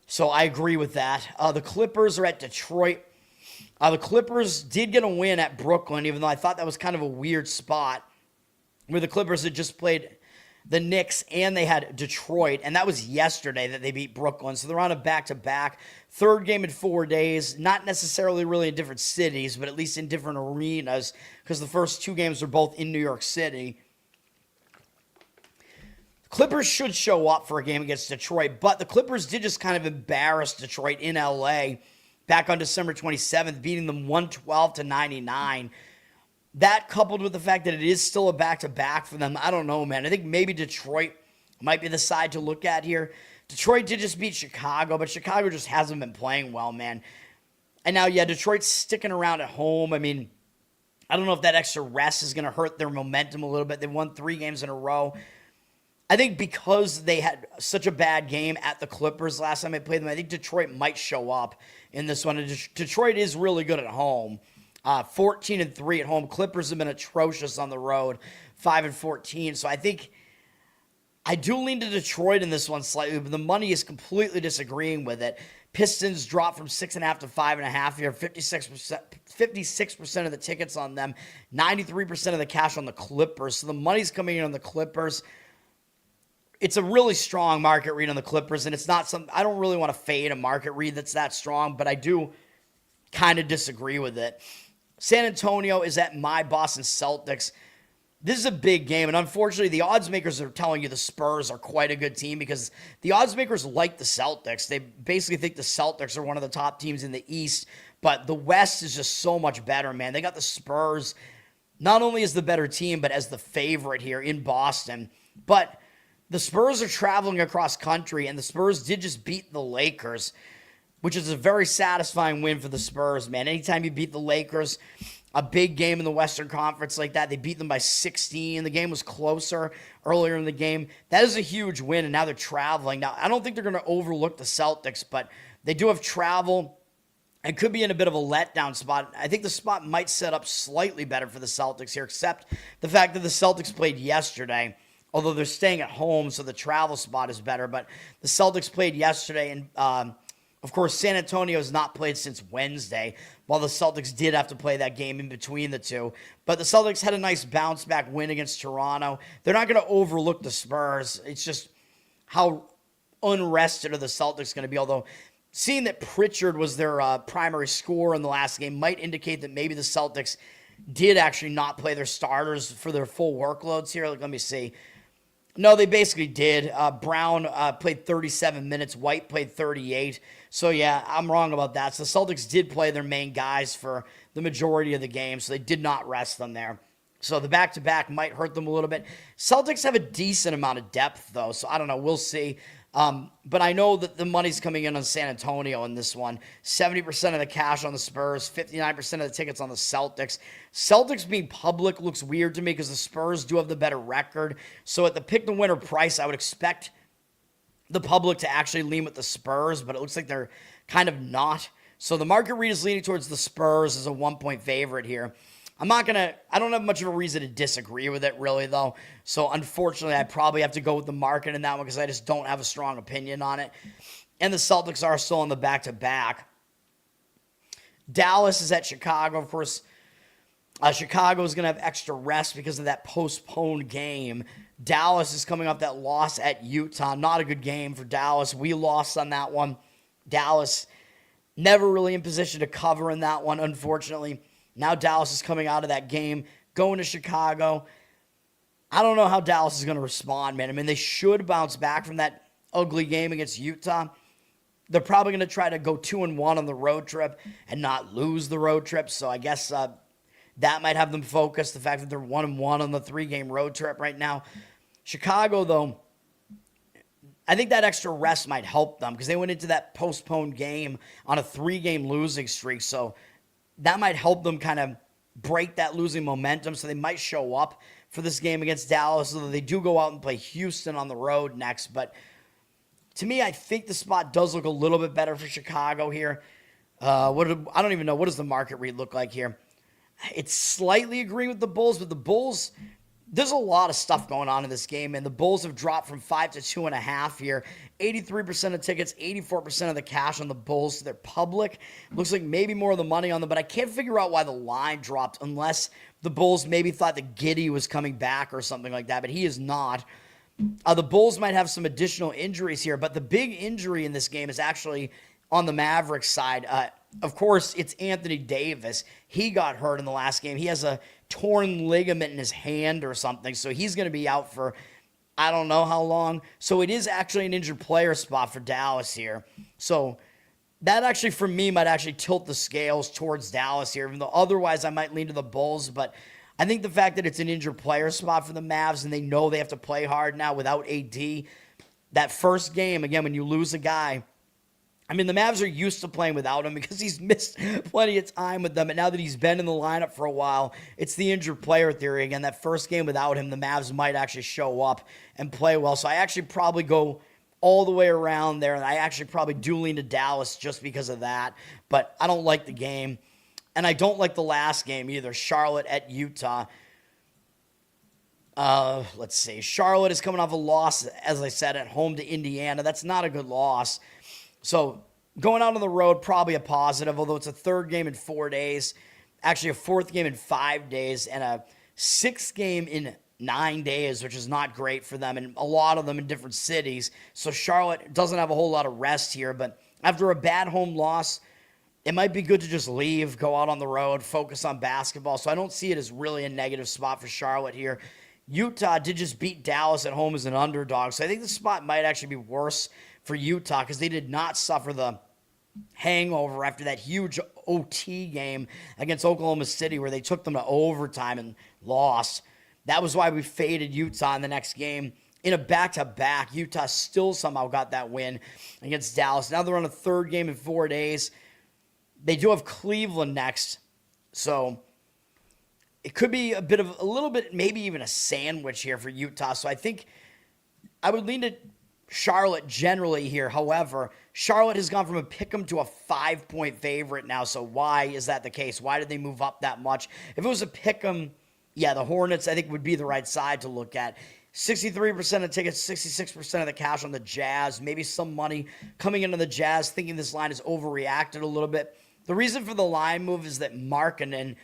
So I agree with that. The Clippers are at Detroit. The Clippers did get a win at Brooklyn, even though I thought that was kind of a weird spot where the Clippers had just played the Knicks, and they had Detroit, and that was yesterday that they beat Brooklyn. So they're on a back-to-back. Third game in 4 days, not necessarily really in different cities, but at least in different arenas, because the first two games were both in New York City. Clippers should show up for a game against Detroit, but the Clippers did just kind of embarrass Detroit in L.A. back on December 27th, beating them 112 to 99. That coupled with the fact that it is still a back-to-back for them, I don't know, man. I think maybe Detroit might be the side to look at here. Detroit did just beat Chicago, but Chicago just hasn't been playing well, man. And now, yeah, Detroit's sticking around at home. I mean, I don't know if that extra rest is going to hurt their momentum a little bit. They won 3 games in a row. I think because they had such a bad game at the Clippers last time they played them, I think Detroit might show up in this one. And Detroit is really good at home. 14-3 at home. Clippers have been atrocious on the road, 5-14. So I think I do lean to Detroit in this one slightly, but the money is completely disagreeing with it. Pistons dropped from 6.5 to 5.5 here. 56% of the tickets on them, 93% of the cash on the Clippers. So the money's coming in on the Clippers. It's a really strong market read on the Clippers, and it's not something I don't really want to fade a market read that's that strong, but I do kind of disagree with it. San Antonio is at my Boston Celtics. This is a big game, and unfortunately, the odds makers are telling you the Spurs are quite a good team because the odds makers like the Celtics. They basically think the Celtics are one of the top teams in the East, but the West is just so much better, man. They got the Spurs not only as the better team, but as the favorite here in Boston. But the Spurs are traveling across country, and the Spurs did just beat the Lakers, which is a very satisfying win for the Spurs, man. Anytime you beat the Lakers, a big game in the Western Conference like that, they beat them by 16. The game was closer earlier in the game. That is a huge win, and now they're traveling. Now, I don't think they're going to overlook the Celtics, but they do have travel and could be in a bit of a letdown spot. I think the spot might set up slightly better for the Celtics here, except the fact that the Celtics played yesterday, although they're staying at home, so the travel spot is better. But the Celtics played yesterday, and of course, San Antonio has not played since Wednesday, while the Celtics did have to play that game in between the two. But the Celtics had a nice bounce-back win against Toronto. They're not going to overlook the Spurs. It's just how unrested are the Celtics going to be, although seeing that Pritchard was their primary scorer in the last game might indicate that maybe the Celtics did actually not play their starters for their full workloads here. Like, let me see. No, they basically did. Brown played 37 minutes. White played 38. So, yeah, I'm wrong about that. So, the Celtics did play their main guys for the majority of the game, so they did not rest them there. So, the back-to-back might hurt them a little bit. Celtics have a decent amount of depth, though, so I don't know. We'll see. But I know that the money's coming in on San Antonio in this one. 70% of the cash on the Spurs, 59% of the tickets on the Celtics. Celtics being public looks weird to me because the Spurs do have the better record. So at the pick-the-winner price, I would expect the public to actually lean with the Spurs, but it looks like they're kind of not. So the market read is leaning towards the Spurs as a 1-point favorite here. I don't have much of a reason to disagree with it, really, though. So, unfortunately, I probably have to go with the market in that one because I just don't have a strong opinion on it. And the Celtics are still on the back-to-back. Dallas is at Chicago. Of course, Chicago is going to have extra rest because of that postponed game. Dallas is coming off that loss at Utah. Not a good game for Dallas. We lost on that one. Dallas never really in position to cover in that one, unfortunately. Now Dallas is coming out of that game, going to Chicago. I don't know how Dallas is going to respond, man. I mean, they should bounce back from that ugly game against Utah. They're probably going to try to go 2-1 on the road trip and not lose the road trip. So I guess that might have them focused, the fact that they're 1-1 on the 3-game road trip right now. Chicago, though, I think that extra rest might help them because they went into that postponed game on a 3-game losing streak. So that might help them kind of break that losing momentum, so they might show up for this game against Dallas, although they do go out and play Houston on the road next. But to me, I think the spot does look a little bit better for Chicago here. I don't even know. What does the market read look like here? It's slightly agreeing with the Bulls, but the Bulls, there's a lot of stuff going on in this game, and the Bulls have dropped from 5 to 2.5 here. 83% of tickets, 84% of the cash on the Bulls. So they're public. Looks like maybe more of the money on them, but I can't figure out why the line dropped unless the Bulls maybe thought that Giddey was coming back or something like that, but he is not. The Bulls might have some additional injuries here, but the big injury in this game is actually on the Mavericks side. Of course, it's Anthony Davis. He got hurt in the last game. He has a torn ligament in his hand or something, so he's going to be out for I don't know how long. So it is actually an injured player spot for Dallas here. So that actually, for me, might actually tilt the scales towards Dallas here, even though otherwise I might lean to the Bulls. But I think the fact that it's an injured player spot for the Mavs and they know they have to play hard now without AD, that first game, again, when you lose a guy, I mean, the Mavs are used to playing without him because he's missed plenty of time with them. And now that he's been in the lineup for a while, it's the injured player theory. Again, that first game without him, the Mavs might actually show up and play well. So I actually probably go all the way around there. And I actually probably do lean to Dallas just because of that. But I don't like the game. And I don't like the last game either, Charlotte at Utah. Let's see. Charlotte is coming off a loss, as I said, at home to Indiana. That's not a good loss. So going out on the road, probably a positive, although it's a third game in 4 days, actually a fourth game in 5 days, and a sixth game in 9 days, which is not great for them, and a lot of them in different cities. So Charlotte doesn't have a whole lot of rest here, but after a bad home loss, it might be good to just leave, go out on the road, focus on basketball. So I don't see it as really a negative spot for Charlotte here. Utah did just beat Dallas at home as an underdog, so I think the spot might actually be worse for Utah because they did not suffer the hangover after that huge OT game against Oklahoma City where they took them to overtime and lost. That was why we faded Utah in the next game. In a back-to-back, Utah still somehow got that win against Dallas. Now they're on a third game in 4 days. They do have Cleveland next, so it could be a little bit, maybe even a sandwich here for Utah. So I think I would lean to Charlotte generally here. However, Charlotte has gone from a pick'em to a 5-point favorite now. So why is that the case? Why did they move up that much? If it was a pick'em, yeah, the Hornets I think would be the right side to look at. 63% of tickets, 66% of the cash on the Jazz. Maybe some money coming into the Jazz thinking this line is overreacted a little bit. The reason for the line move is that Markkanen,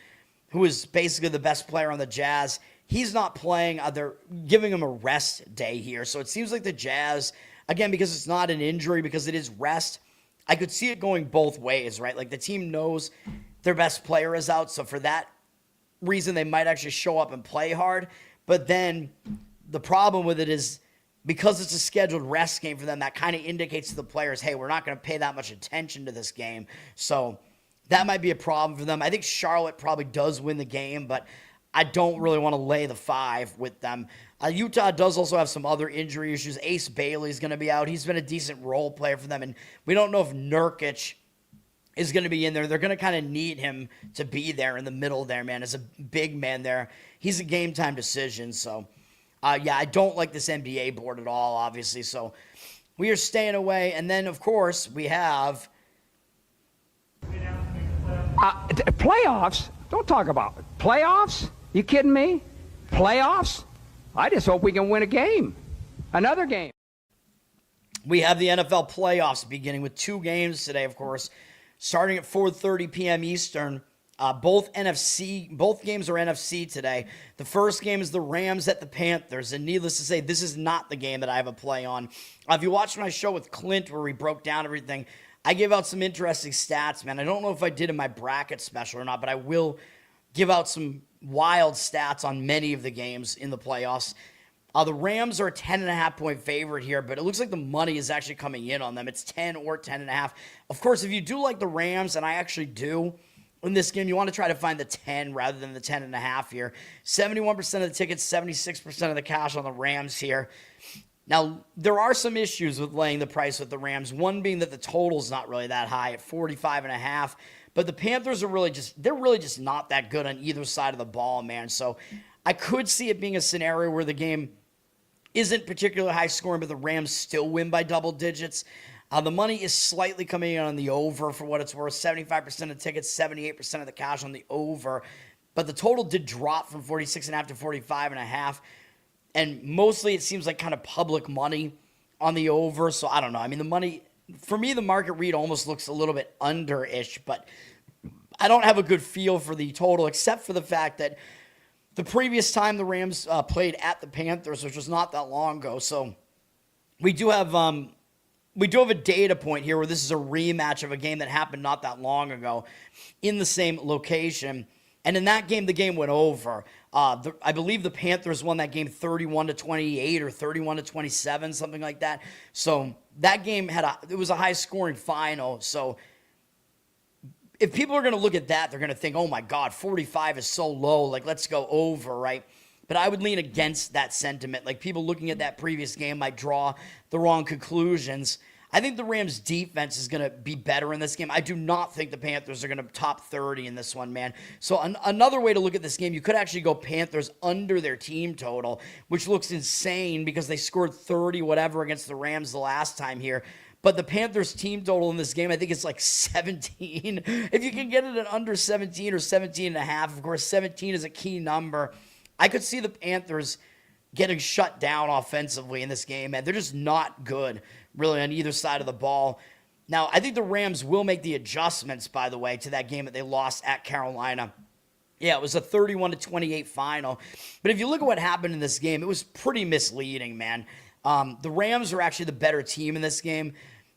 who is basically the best player on the Jazz, he's not playing. They're giving him a rest day here. So it seems like the Jazz, again, because it's not an injury, because it is rest, I could see it going both ways, right? Like the team knows their best player is out. So for that reason, they might actually show up and play hard. But then the problem with it is because it's a scheduled rest game for them, that kind of indicates to the players, hey, we're not going to pay that much attention to this game. So that might be a problem for them. I think Charlotte probably does win the game, but I don't really want to lay the 5 with them. Utah does also have some other injury issues. Ace Bailey's going to be out. He's been a decent role player for them, and we don't know if Nurkic is going to be in there. They're going to kind of need him to be there in the middle there, man. As a big man there, he's a game-time decision. So, yeah, I don't like this NBA board at all, obviously. So we are staying away. And then, of course, we have... playoffs? Don't talk about it. Playoffs? You kidding me? Playoffs? I just hope we can win a game. Another game. We have the NFL playoffs beginning with 2 games today, of course, starting at 4:30 p.m. Eastern. Both games are NFC today. The first game is the Rams at the Panthers, and needless to say, this is not the game that I have a play on. If you watched my show with Clint where we broke down everything, I gave out some interesting stats, man. I don't know if I did in my bracket special or not, but I will give out some wild stats on many of the games in the playoffs. The Rams are a 10.5-point favorite here, but it looks like the money is actually coming in on them. It's 10 or 10.5. Of course, if you do like the Rams, and I actually do, in this game, you want to try to find the 10 rather than the 10.5 here. 71% of the tickets, 76% of the cash on the Rams here. Now, there are some issues with laying the price with the Rams, one being that the total's not really that high at 45.5. But the Panthers are really just not that good on either side of the ball, man. So I could see it being a scenario where the game isn't particularly high scoring, but the Rams still win by double digits. The money is slightly coming in on the over for what it's worth. 75% of tickets, 78% of the cash on the over. But the total did drop from 46.5 to 45.5. And mostly it seems like kind of public money on the over. So I don't know. I mean, the money, for me, the market read almost looks a little bit under-ish. But I don't have a good feel for the total, except for the fact that the previous time the Rams played at the Panthers, which was not that long ago. So we do have a data point here where this is a rematch of a game that happened not that long ago in the same location. And in that game, the game went over. I believe the Panthers won that game 31-28 or 31-27, something like that. So that game it was a high-scoring final. So if people are going to look at that, they're going to think, oh my God, 45 is so low. Like, let's go over, right? But I would lean against that sentiment. Like, people looking at that previous game might draw the wrong conclusions. I think the Rams' defense is going to be better in this game. I do not think the Panthers are going to top 30 in this one, man. So another way to look at this game, you could actually go Panthers under their team total, which looks insane because they scored 30 whatever against the Rams the last time here. But the Panthers' team total in this game, I think it's like 17. If you can get it at under 17 or 17.5, of course, 17 is a key number. I could see the Panthers getting shut down offensively in this game, and they're just not good, really, on either side of the ball. Now, I think the Rams will make the adjustments, by the way, to that game that they lost at Carolina. Yeah, it was a 31-28 final. But if you look at what happened in this game, it was pretty misleading, man. The Rams were actually the better team in this game,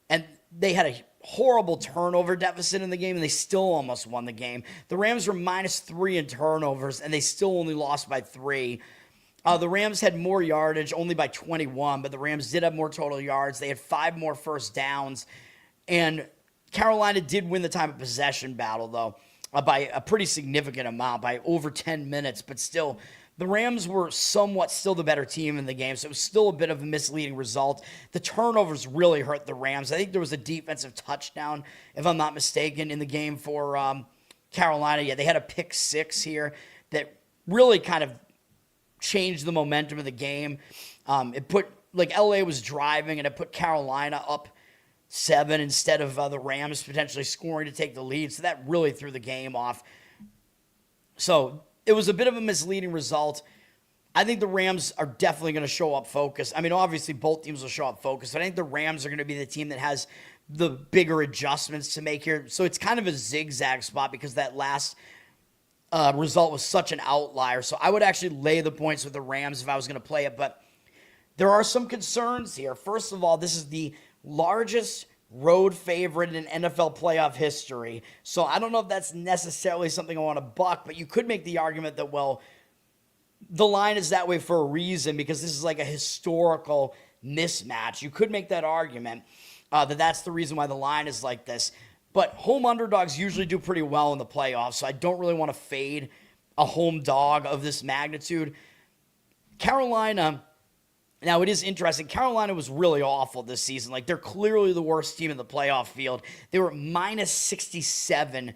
and they had a horrible turnover deficit in the game, and they still almost won the game. The Rams were -3 in turnovers, and they still only lost by 3. The Rams had more yardage, only by 21, but the Rams did have more total yards. They had 5 more first downs, and Carolina did win the time of possession battle, though, by a pretty significant amount, by over 10 minutes, but still, the Rams were somewhat still the better team in the game, so it was still a bit of a misleading result. The turnovers really hurt the Rams. I think there was a defensive touchdown, if I'm not mistaken, in the game for Carolina. Yeah, they had a pick 6 here that really kind of changed the momentum of the game. It put, like, LA was driving, and it put Carolina up 7 instead of the Rams potentially scoring to take the lead, so that really threw the game off. So it was a bit of a misleading result. I think the Rams are definitely going to show up focused. I mean, obviously, both teams will show up focused, but I think the Rams are going to be the team that has the bigger adjustments to make here. So it's kind of a zigzag spot because that last result was such an outlier. So I would actually lay the points with the Rams if I was going to play it, but there are some concerns here. First of all, this is the largest road favorite in NFL playoff history. So I don't know if that's necessarily something I want to buck, but you could make the argument that, well, the line is that way for a reason, because this is like a historical mismatch. You could make that argument that that's the reason why the line is like this. But home underdogs usually do pretty well in the playoffs, so I don't really want to fade a home dog of this magnitude. Carolina, now it is interesting. Carolina was really awful this season. Like, they're clearly the worst team in the playoff field. They were minus 67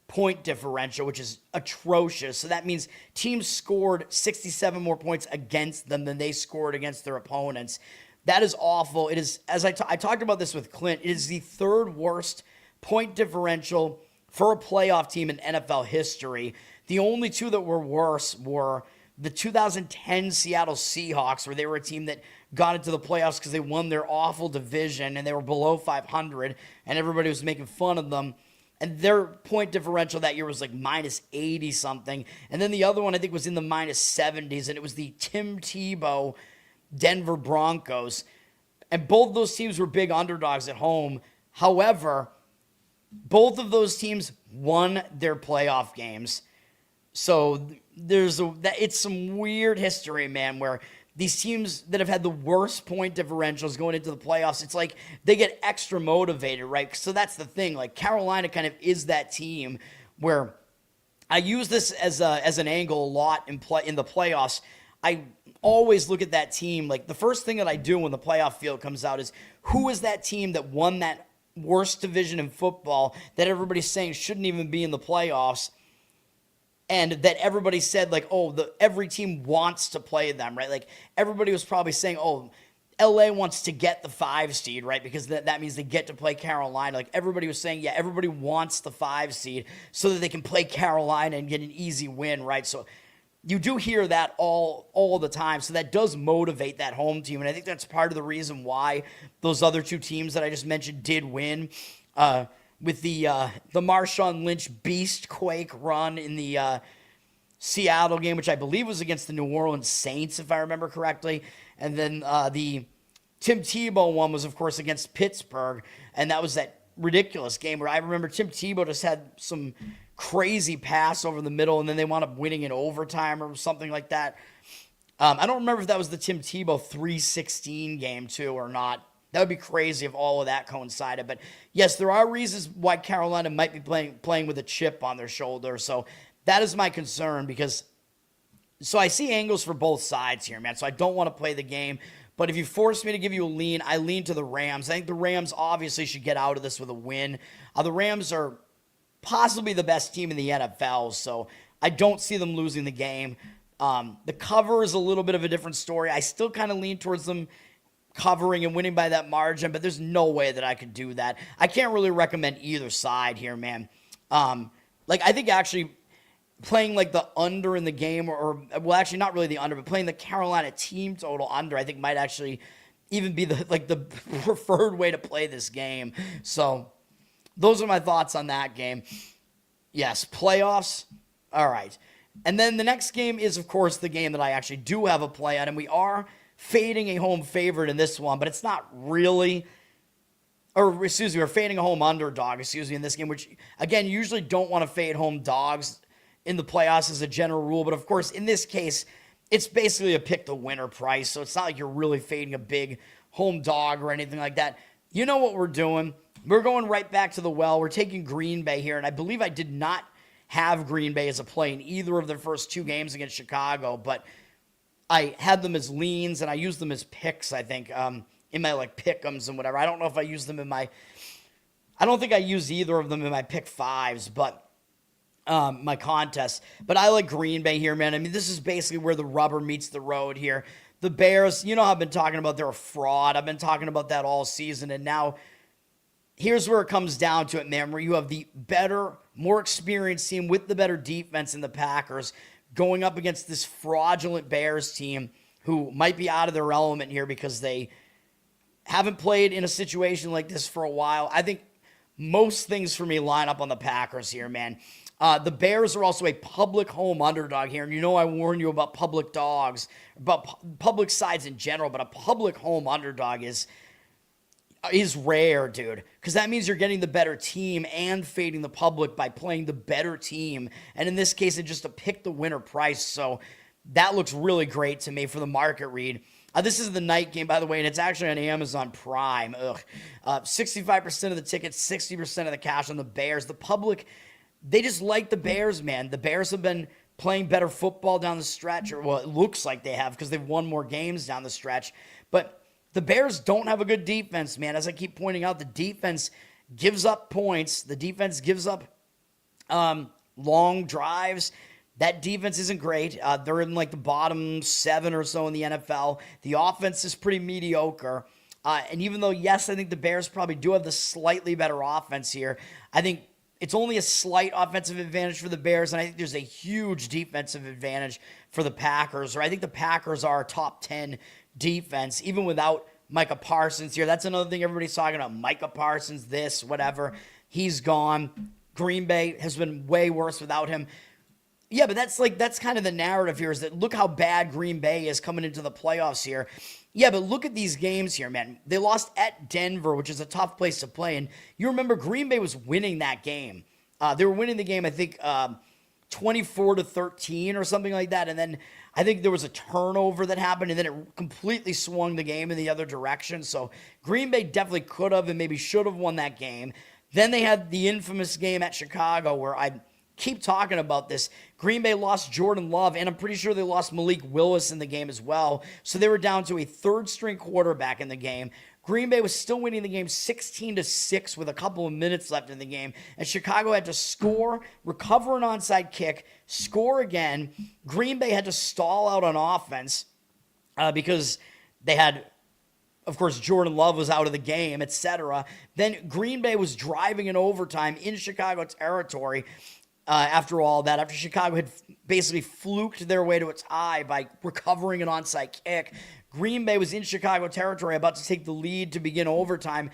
point differential, which is atrocious. So that means teams scored 67 more points against them than they scored against their opponents. That is awful. It is, as I talked about this with Clint, it is the third worst point differential for a playoff team in NFL history. The only two that were worse were the 2010 Seattle Seahawks, where they were a team that got into the playoffs because they won their awful division and they were below 500 and everybody was making fun of them. And their point differential that year was like minus 80 something. And then the other one I think was in the minus 70s, and it was the Tim Tebow Denver Broncos. And both those teams were big underdogs at home. However, both of those teams won their playoff games. So it's some weird history, man, where these teams that have had the worst point differentials going into the playoffs, it's like they get extra motivated, right? So that's the thing. Like, Carolina kind of is that team where I use this as an angle a lot in the playoffs. I always look at that team. Like, the first thing that I do when the playoff field comes out is, who is that team that won that worst division in football that everybody's saying shouldn't even be in the playoffs? And that everybody said, like, oh, every team wants to play them, right? Like, everybody was probably saying, oh, LA wants to get the 5 seed, right? Because that means they get to play Carolina. Like, everybody was saying, yeah, everybody wants the 5 seed so that they can play Carolina and get an easy win, right? So you do hear that all the time. So that does motivate that home team. And I think that's part of the reason why those other two teams that I just mentioned did win. With the Marshawn Lynch beast-quake run in the Seattle game, which I believe was against the New Orleans Saints, if I remember correctly. And then the Tim Tebow one was, of course, against Pittsburgh. And that was that ridiculous game where I remember Tim Tebow just had some crazy pass over the middle, and then they wound up winning in overtime or something like that. I don't remember if that was the Tim Tebow 3-16 game, too, or not. That would be crazy if all of that coincided. But yes, there are reasons why Carolina might be playing with a chip on their shoulder. So that is my concern, because I see angles for both sides here, man. So I don't want to play the game. But if you force me to give you a lean, I lean to the Rams. I think the Rams obviously should get out of this with a win. The Rams are possibly the best team in the NFL, so I don't see them losing the game. The cover is a little bit of a different story. I still kind of lean towards them covering and winning by that margin, but there's no way that I could do that. I can't really recommend either side here, man. I think actually playing like the under in the game, or well, actually not really the under, but playing the Carolina team total under, I think might actually even be the preferred way to play this game. So those are my thoughts on that game. Yes, playoffs. All right. And then the next game is, of course, the game that I actually do have a play on, and we are fading a home favorite in this one, but it's not really, or excuse me, we're fading a home underdog, in this game, which, again, you usually don't want to fade home dogs in the playoffs as a general rule, but of course, in this case, it's basically a pick-the-winner price, so it's not like you're really fading a big home dog or anything like that. You know what we're doing. We're going right back to the well. We're taking Green Bay here, and I believe I did not have Green Bay as a play in either of their first two games against Chicago, but I had them as leans, and I used them as picks, I think, in my, pick-ems and whatever. I don't know if I used them I don't think I used either of them in my pick fives, but my contests. But I like Green Bay here, man. I mean, this is basically where the rubber meets the road here. The Bears, you know how I've been talking about they're a fraud. I've been talking about that all season, and now here's where it comes down to it, man, where you have the better, more experienced team with the better defense in the Packers going up against this fraudulent Bears team who might be out of their element here because they haven't played in a situation like this for a while. I think most things for me line up on the Packers here, man. The Bears are also a public home underdog here, and you know I warn you about public dogs, about public sides in general, but a public home underdog is rare, dude, because that means you're getting the better team and fading the public by playing the better team, and in this case, it's just a pick-the-winner price, so That looks really great to me for the market read. This is the night game, by the way, and it's actually on Amazon Prime. 65% of the tickets, 60% of the cash on the Bears. The public, they just like the Bears, man. The Bears have been playing better football down the stretch, or well, it looks like they have because they've won more games down the stretch. But the Bears don't have a good defense, man. As I keep pointing out, the defense gives up points. The defense gives up long drives. That defense isn't great. They're in like the bottom 7 or so in the NFL. The offense is pretty mediocre. And even though, yes, I think the Bears probably do have the slightly better offense here, I think it's only a slight offensive advantage for the Bears, and I think there's a huge defensive advantage for the Packers. Or I think the Packers are a top 10 defense, even without Micah Parsons here. That's another thing everybody's talking about. Micah Parsons, this, whatever. He's gone. Green Bay has been way worse without him. Yeah, but that's kind of the narrative here, is that look how bad Green Bay is coming into the playoffs here. Yeah, but look at these games here, man. They lost at Denver, which is a tough place to play. And you remember Green Bay was winning that game. They were winning the game, I think, 24-13 or something like that. And then I think there was a turnover that happened, and then it completely swung the game in the other direction. So Green Bay definitely could have and maybe should have won that game. Then they had the infamous game at Chicago where I keep talking about this. Green Bay lost Jordan Love, and I'm pretty sure they lost Malik Willis in the game as well. So they were down to a third-string quarterback in the game. Green Bay was still winning the game 16-6 with a couple of minutes left in the game, and Chicago had to score, recover an onside kick, score again. Green Bay had to stall out on offense because they had, of course, Jordan Love was out of the game, etc. Then Green Bay was driving in overtime in Chicago territory. After all that, after Chicago had basically fluked their way to a tie by recovering an onside kick, Green Bay was in Chicago territory about to take the lead to begin overtime,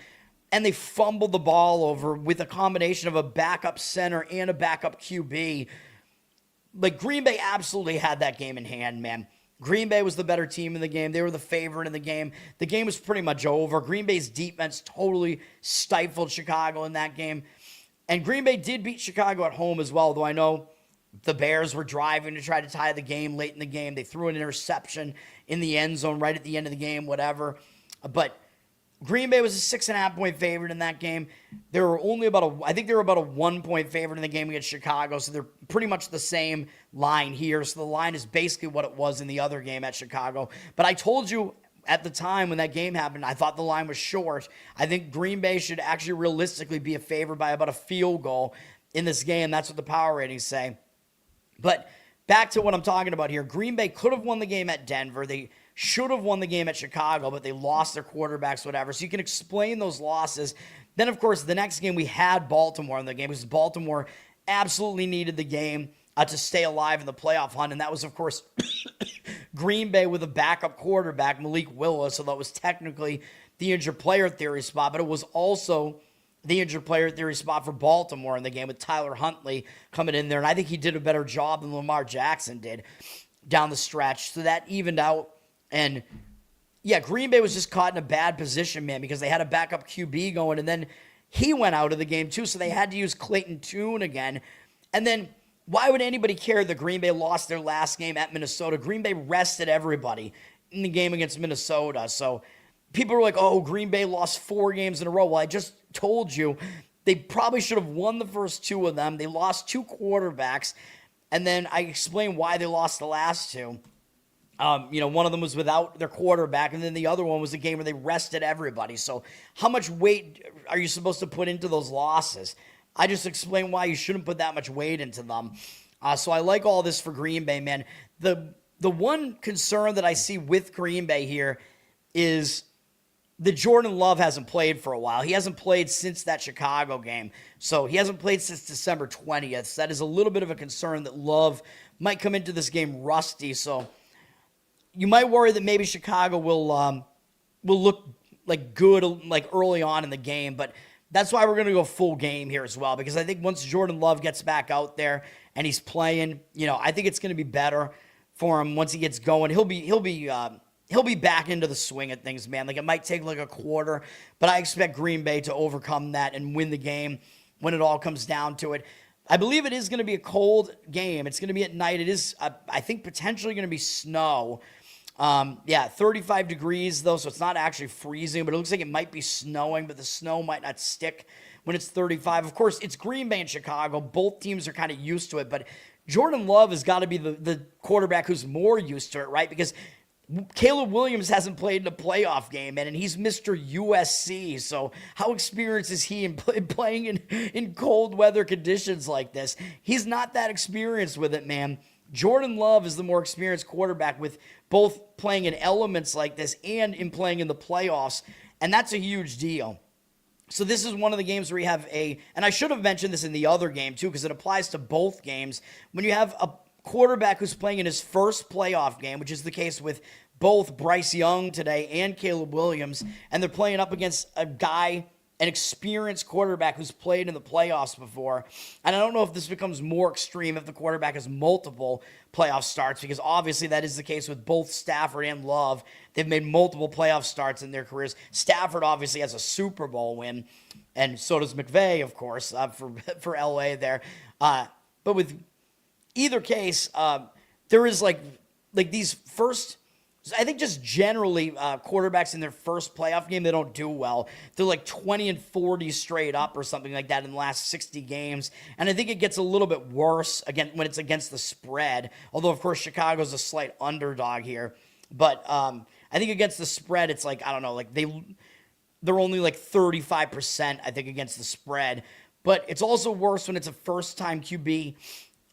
and they fumbled the ball over with a combination of a backup center and a backup QB. Like, Green Bay absolutely had that game in hand, man. Green Bay was the better team in the game. They were the favorite in the game. The game was pretty much over. Green Bay's defense totally stifled Chicago in that game. And Green Bay did beat Chicago at home as well, though I know the Bears were driving to try to tie the game late in the game. They threw an interception in the end zone right at the end of the game, whatever. But Green Bay was a 6.5-point favorite in that game. They were only about I think they were about a 1-point favorite in the game against Chicago, so they're pretty much the same line here. So the line is basically what it was in the other game at Chicago. But I told you at the time when that game happened, I thought the line was short. I think Green Bay should actually realistically be a favorite by about a field goal in this game. That's what the power ratings say. But back to what I'm talking about here. Green Bay could have won the game at Denver. They should have won the game at Chicago, but they lost their quarterbacks, whatever. So you can explain those losses. Then, of course, the next game we had Baltimore in the game because Baltimore absolutely needed the game to stay alive in the playoff hunt. And that was, of course, Green Bay with a backup quarterback, Malik Willis, so that was technically the injured player theory spot, but it was also the injured player theory spot for Baltimore in the game with Tyler Huntley coming in there. And I think he did a better job than Lamar Jackson did down the stretch. So that evened out. And yeah, Green Bay was just caught in a bad position, man, because they had a backup QB going, and then he went out of the game too, so they had to use Clayton Tune again. And then why would anybody care that Green Bay lost their last game at Minnesota? Green Bay rested everybody in the game against Minnesota. So people were like, oh, Green Bay lost 4 games in a row. Well, I just told you they probably should have won the first 2 of them. They lost 2 quarterbacks, and then I explained why they lost the last 2. One of them was without their quarterback, and then the other one was a game where they rested everybody. So how much weight are you supposed to put into those losses? I just explained why you shouldn't put that much weight into them. So I like all this for Green Bay, man. The one concern that I see with Green Bay here is that Jordan Love hasn't played for a while. He hasn't played since that Chicago game. So he hasn't played since December 20th. So that is a little bit of a concern that Love might come into this game rusty. So you might worry that maybe Chicago will look like good like early on in the game, but that's why we're going to go full game here as well, because I think once Jordan Love gets back out there and he's playing, I think it's going to be better for him once he gets going. He'll be back into the swing of things, man. Like, it might take like a quarter, but I expect Green Bay to overcome that and win the game when it all comes down to it. I believe it is going to be a cold game. It's going to be at night. It is, I think, potentially going to be snow. 35 degrees, though, so it's not actually freezing, but it looks like it might be snowing, but the snow might not stick when it's 35. Of course, it's Green Bay and Chicago. Both teams are kind of used to it, but Jordan Love has got to be the quarterback who's more used to it, right? Because Caleb Williams hasn't played in a playoff game, man, and he's Mr. USC. So how experienced is he in playing in cold weather conditions like this? He's not that experienced with it, man. Jordan Love is the more experienced quarterback with both playing in elements like this and in playing in the playoffs, and that's a huge deal. So this is one of the games where you have and I should have mentioned this in the other game too, because it applies to both games. When you have a quarterback who's playing in his first playoff game, which is the case with both Bryce Young today and Caleb Williams, and they're playing up against an experienced quarterback who's played in the playoffs before. And I don't know if this becomes more extreme if the quarterback has multiple playoff starts, because obviously that is the case with both Stafford and Love. They've made multiple playoff starts in their careers. Stafford obviously has a Super Bowl win, and so does McVay, of course, for LA there. But with either case, there is like these first, I think just generally quarterbacks in their first playoff game, they don't do well. They're like 20-40 straight up or something like that in the last 60 games. And I think it gets a little bit worse again when it's against the spread. Although, of course, Chicago's a slight underdog here. But I think against the spread, it's like, I don't know, like they're only like 35%, I think, against the spread. But it's also worse when it's a first-time QB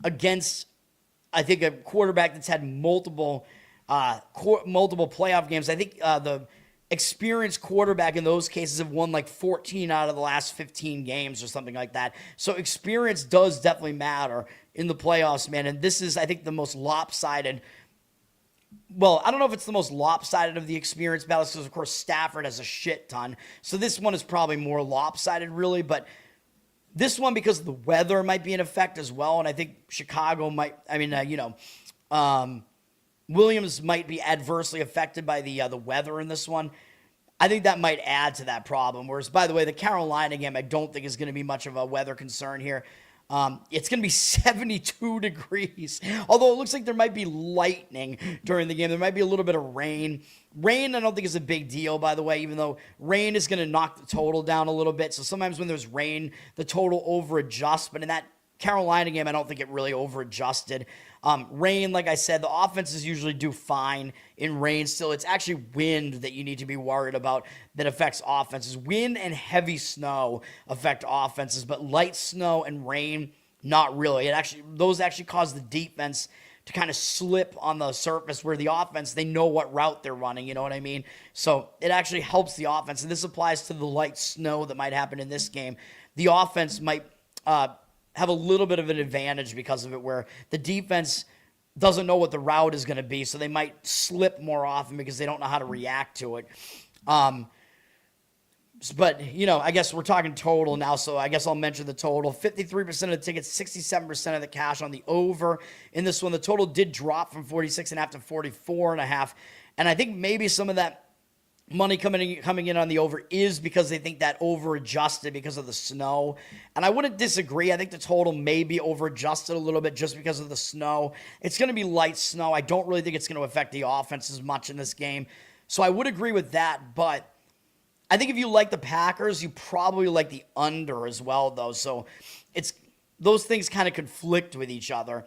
against, I think, a quarterback that's had multiple playoff games. I think the experienced quarterback in those cases have won like 14 out of the last 15 games or something like that. So experience does definitely matter in the playoffs, man. And this is, I think, the most lopsided. Well, I don't know if it's the most lopsided of the experience battles because, of course, Stafford has a shit ton. So this one is probably more lopsided, really. But this one, because the weather might be in effect as well, and I think Chicago might, Williams might be adversely affected by the weather in this one. I think that might add to that problem. Whereas, by the way, the Carolina game, I don't think is going to be much of a weather concern here. It's going to be 72 degrees. Although it looks like there might be lightning during the game. There might be a little bit of rain. Rain, I don't think is a big deal, by the way, even though rain is going to knock the total down a little bit. So sometimes when there's rain, the total over-adjusts. But in that Carolina game, I don't think it really over-adjusted. Rain, like I said, the offenses usually do fine in rain still. It's actually wind that you need to be worried about that affects offenses. Wind and heavy snow affect offenses, but light snow and rain, not really. Those actually cause the defense to kind of slip on the surface, where the offense, they know what route they're running, you know what I mean? So it actually helps the offense, and this applies to the light snow that might happen in this game. The offense might have a little bit of an advantage because of it, where the defense doesn't know what the route is going to be, so they might slip more often because they don't know how to react to it. But, I guess we're talking total now, so I guess I'll mention the total. 53% of the tickets, 67% of the cash on the over. In this one, the total did drop from 46.5 to 44.5, and I think maybe some of that money coming in on the over is because they think that over-adjusted because of the snow. And I wouldn't disagree. I think the total may be over-adjusted a little bit just because of the snow. It's going to be light snow. I don't really think it's going to affect the offense as much in this game. So I would agree with that. But I think if you like the Packers, you probably like the under as well, though. So those things kind of conflict with each other.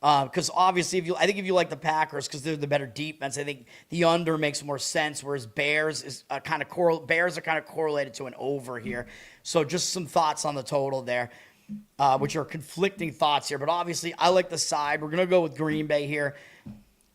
Because obviously, I think if you like the Packers because they're the better defense, I think the under makes more sense. Whereas Bears are kind of correlated to an over here. So just some thoughts on the total there, which are conflicting thoughts here. But obviously, I like the side. We're gonna go with Green Bay here.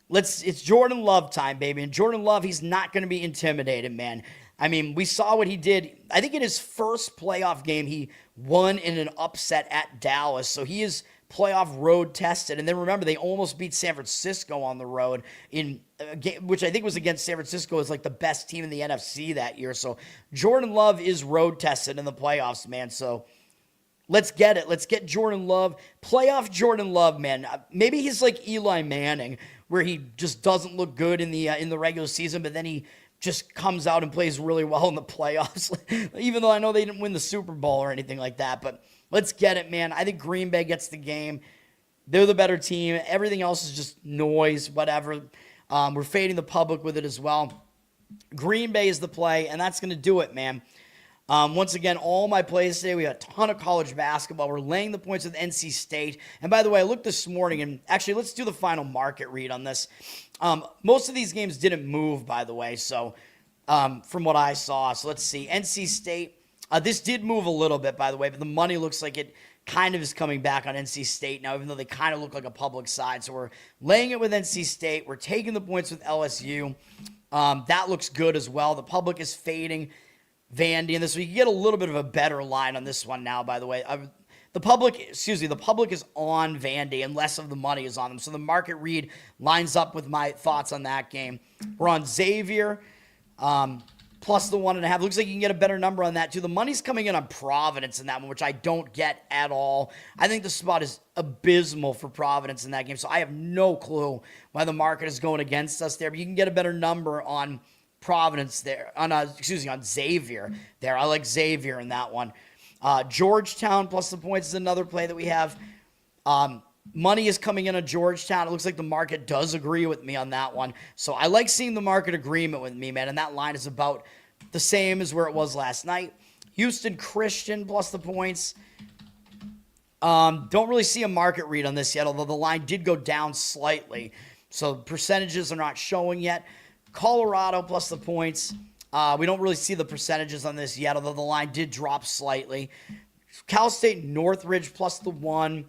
It's Jordan Love time, baby. And Jordan Love, he's not gonna be intimidated, man. I mean, we saw what he did. I think in his first playoff game, he won in an upset at Dallas. So he is playoff road tested. And then remember, they almost beat San Francisco on the road in a game, which I think was against San Francisco as like the best team in the NFC that year. So Jordan Love is road tested in the playoffs, man. So let's get it. Let's get Jordan Love. Playoff Jordan Love, man. Maybe he's like Eli Manning, where he just doesn't look good in the regular season, but then he just comes out and plays really well in the playoffs, even though I know they didn't win the Super Bowl or anything like that. But let's get it, man. I think Green Bay gets the game. They're the better team. Everything else is just noise, whatever. We're fading the public with it as well. Green Bay is the play, and that's going to do it, man. Once again, all my plays today, we got a ton of college basketball. We're laying the points with NC State. And by the way, I looked this morning, and actually, let's do the final market read on this. Most of these games didn't move, by the way, so from what I saw. So let's see. NC State, this did move a little bit, by the way, but the money looks like it kind of is coming back on NC State now, even though they kind of look like a public side. So we're laying it with NC State. We're taking the points with LSU. That looks good as well. The public is fading Vandy in this. So you can get a little bit of a better line on this one now, by the way. The public is on Vandy and less of the money is on them. So the market read lines up with my thoughts on that game. We're on Xavier, plus the 1.5. Looks like you can get a better number on that too. The money's coming in on Providence in that one, which I don't get at all. I think the spot is abysmal for Providence in that game. So I have no clue why the market is going against us there. But you can get a better number on Providence there, on Xavier there. I like Xavier in that one. Georgetown plus the points is another play that we have. Money is coming in on Georgetown. It looks like the market does agree with me on that one. So I like seeing the market agreement with me, man. And that line is about the same as where it was last night. Houston Christian plus the points. Don't really see a market read on this yet, although the line did go down slightly. So percentages are not showing yet. Colorado plus the points. We don't really see the percentages on this yet, although the line did drop slightly. Cal State Northridge plus the 1.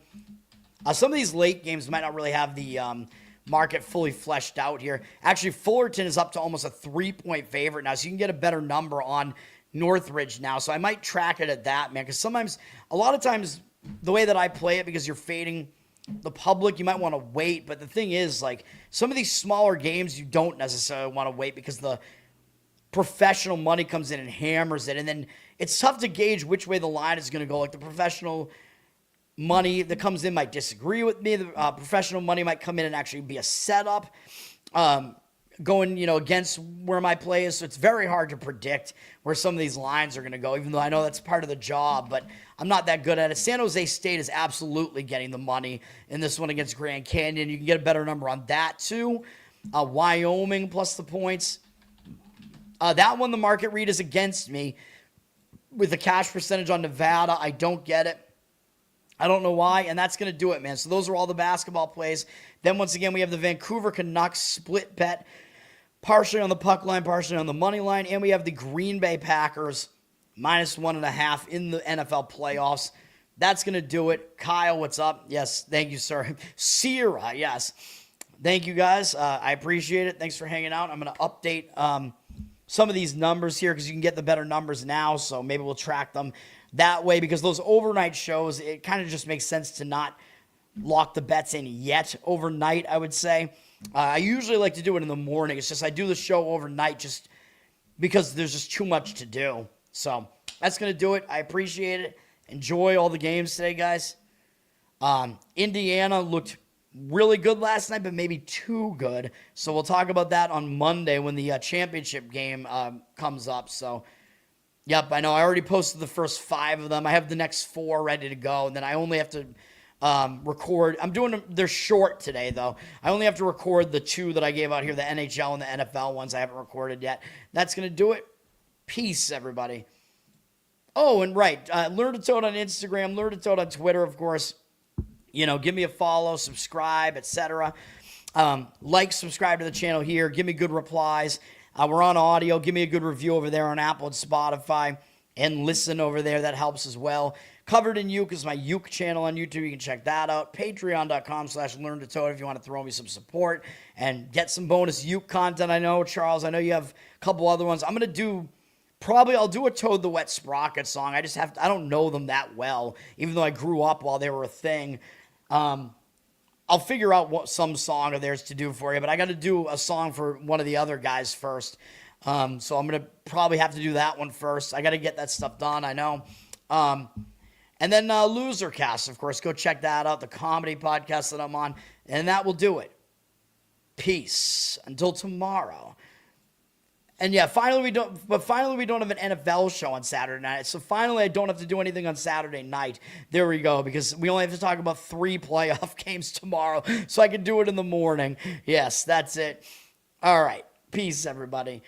Some of these late games might not really have the market fully fleshed out here. Actually, Fullerton is up to almost a 3-point favorite now, so you can get a better number on Northridge now. So I might track it at that, man, because a lot of times, the way that I play it, because you're fading the public, you might want to wait. But the thing is, like, some of these smaller games, you don't necessarily want to wait because the professional money comes in and hammers it. And then it's tough to gauge which way the line is going to go. Like, the professional money that comes in might disagree with me. The professional money might come in and actually be a setup going, against where my play is. So it's very hard to predict where some of these lines are going to go, even though I know that's part of the job, but I'm not that good at it. San Jose State is absolutely getting the money in this one against Grand Canyon. You can get a better number on that too. Wyoming plus the points. That one, the market read is against me with the cash percentage on Nevada. I don't get it. I don't know why, and that's going to do it, man. So those are all the basketball plays. Then once again, we have the Vancouver Canucks split bet, partially on the puck line, partially on the money line, and we have the Green Bay Packers minus 1.5 in the NFL playoffs. That's going to do it. Kyle, what's up? Yes, thank you, sir. Sierra, yes. Thank you, guys. I appreciate it. Thanks for hanging out. I'm going to update some of these numbers here because you can get the better numbers now, so maybe we'll track them that way, because those overnight shows, it kind of just makes sense to not lock the bets in yet overnight, I would say. I usually like to do it in the morning. It's just I do the show overnight just because there's just too much to do. So that's going to do it. I appreciate it. Enjoy all the games today, guys. Indiana looked really good last night, but maybe too good. So we'll talk about that on Monday when the championship game comes up. So, yep, I know. I already posted the first 5 of them. I have the next 4 ready to go, and then I only have to record. They're short today, though. I only have to record the 2 that I gave out here, the NHL and the NFL ones I haven't recorded yet. That's going to do it. Peace, everybody. Oh, and right, Learn to Toad on Instagram, Learn to Toad on Twitter, of course. Give me a follow, subscribe, etc. Subscribe to the channel here. Give me good replies. We're on audio. Give me a good review over there on Apple and Spotify. And listen over there. That helps as well. Covered in Uke is my Uke channel on YouTube. You can check that out. Patreon.com/LearnToToad if you want to throw me some support and get some bonus Uke content. I know, Charles, I know you have a couple other ones. I'll do a Toad the Wet Sprocket song. I don't know them that well, even though I grew up while they were a thing. I'll figure out what some song of theirs to do for you, but I got to do a song for one of the other guys first. So I'm going to probably have to do that one first. I got to get that stuff done, I know. And then Losercast, of course. Go check that out, the comedy podcast that I'm on. And that will do it. Peace. Until tomorrow. And yeah, finally we don't have an NFL show on Saturday night. So finally I don't have to do anything on Saturday night. There we go, because we only have to talk about 3 playoff games tomorrow, so I can do it in the morning. Yes, that's it. All right. Peace, everybody.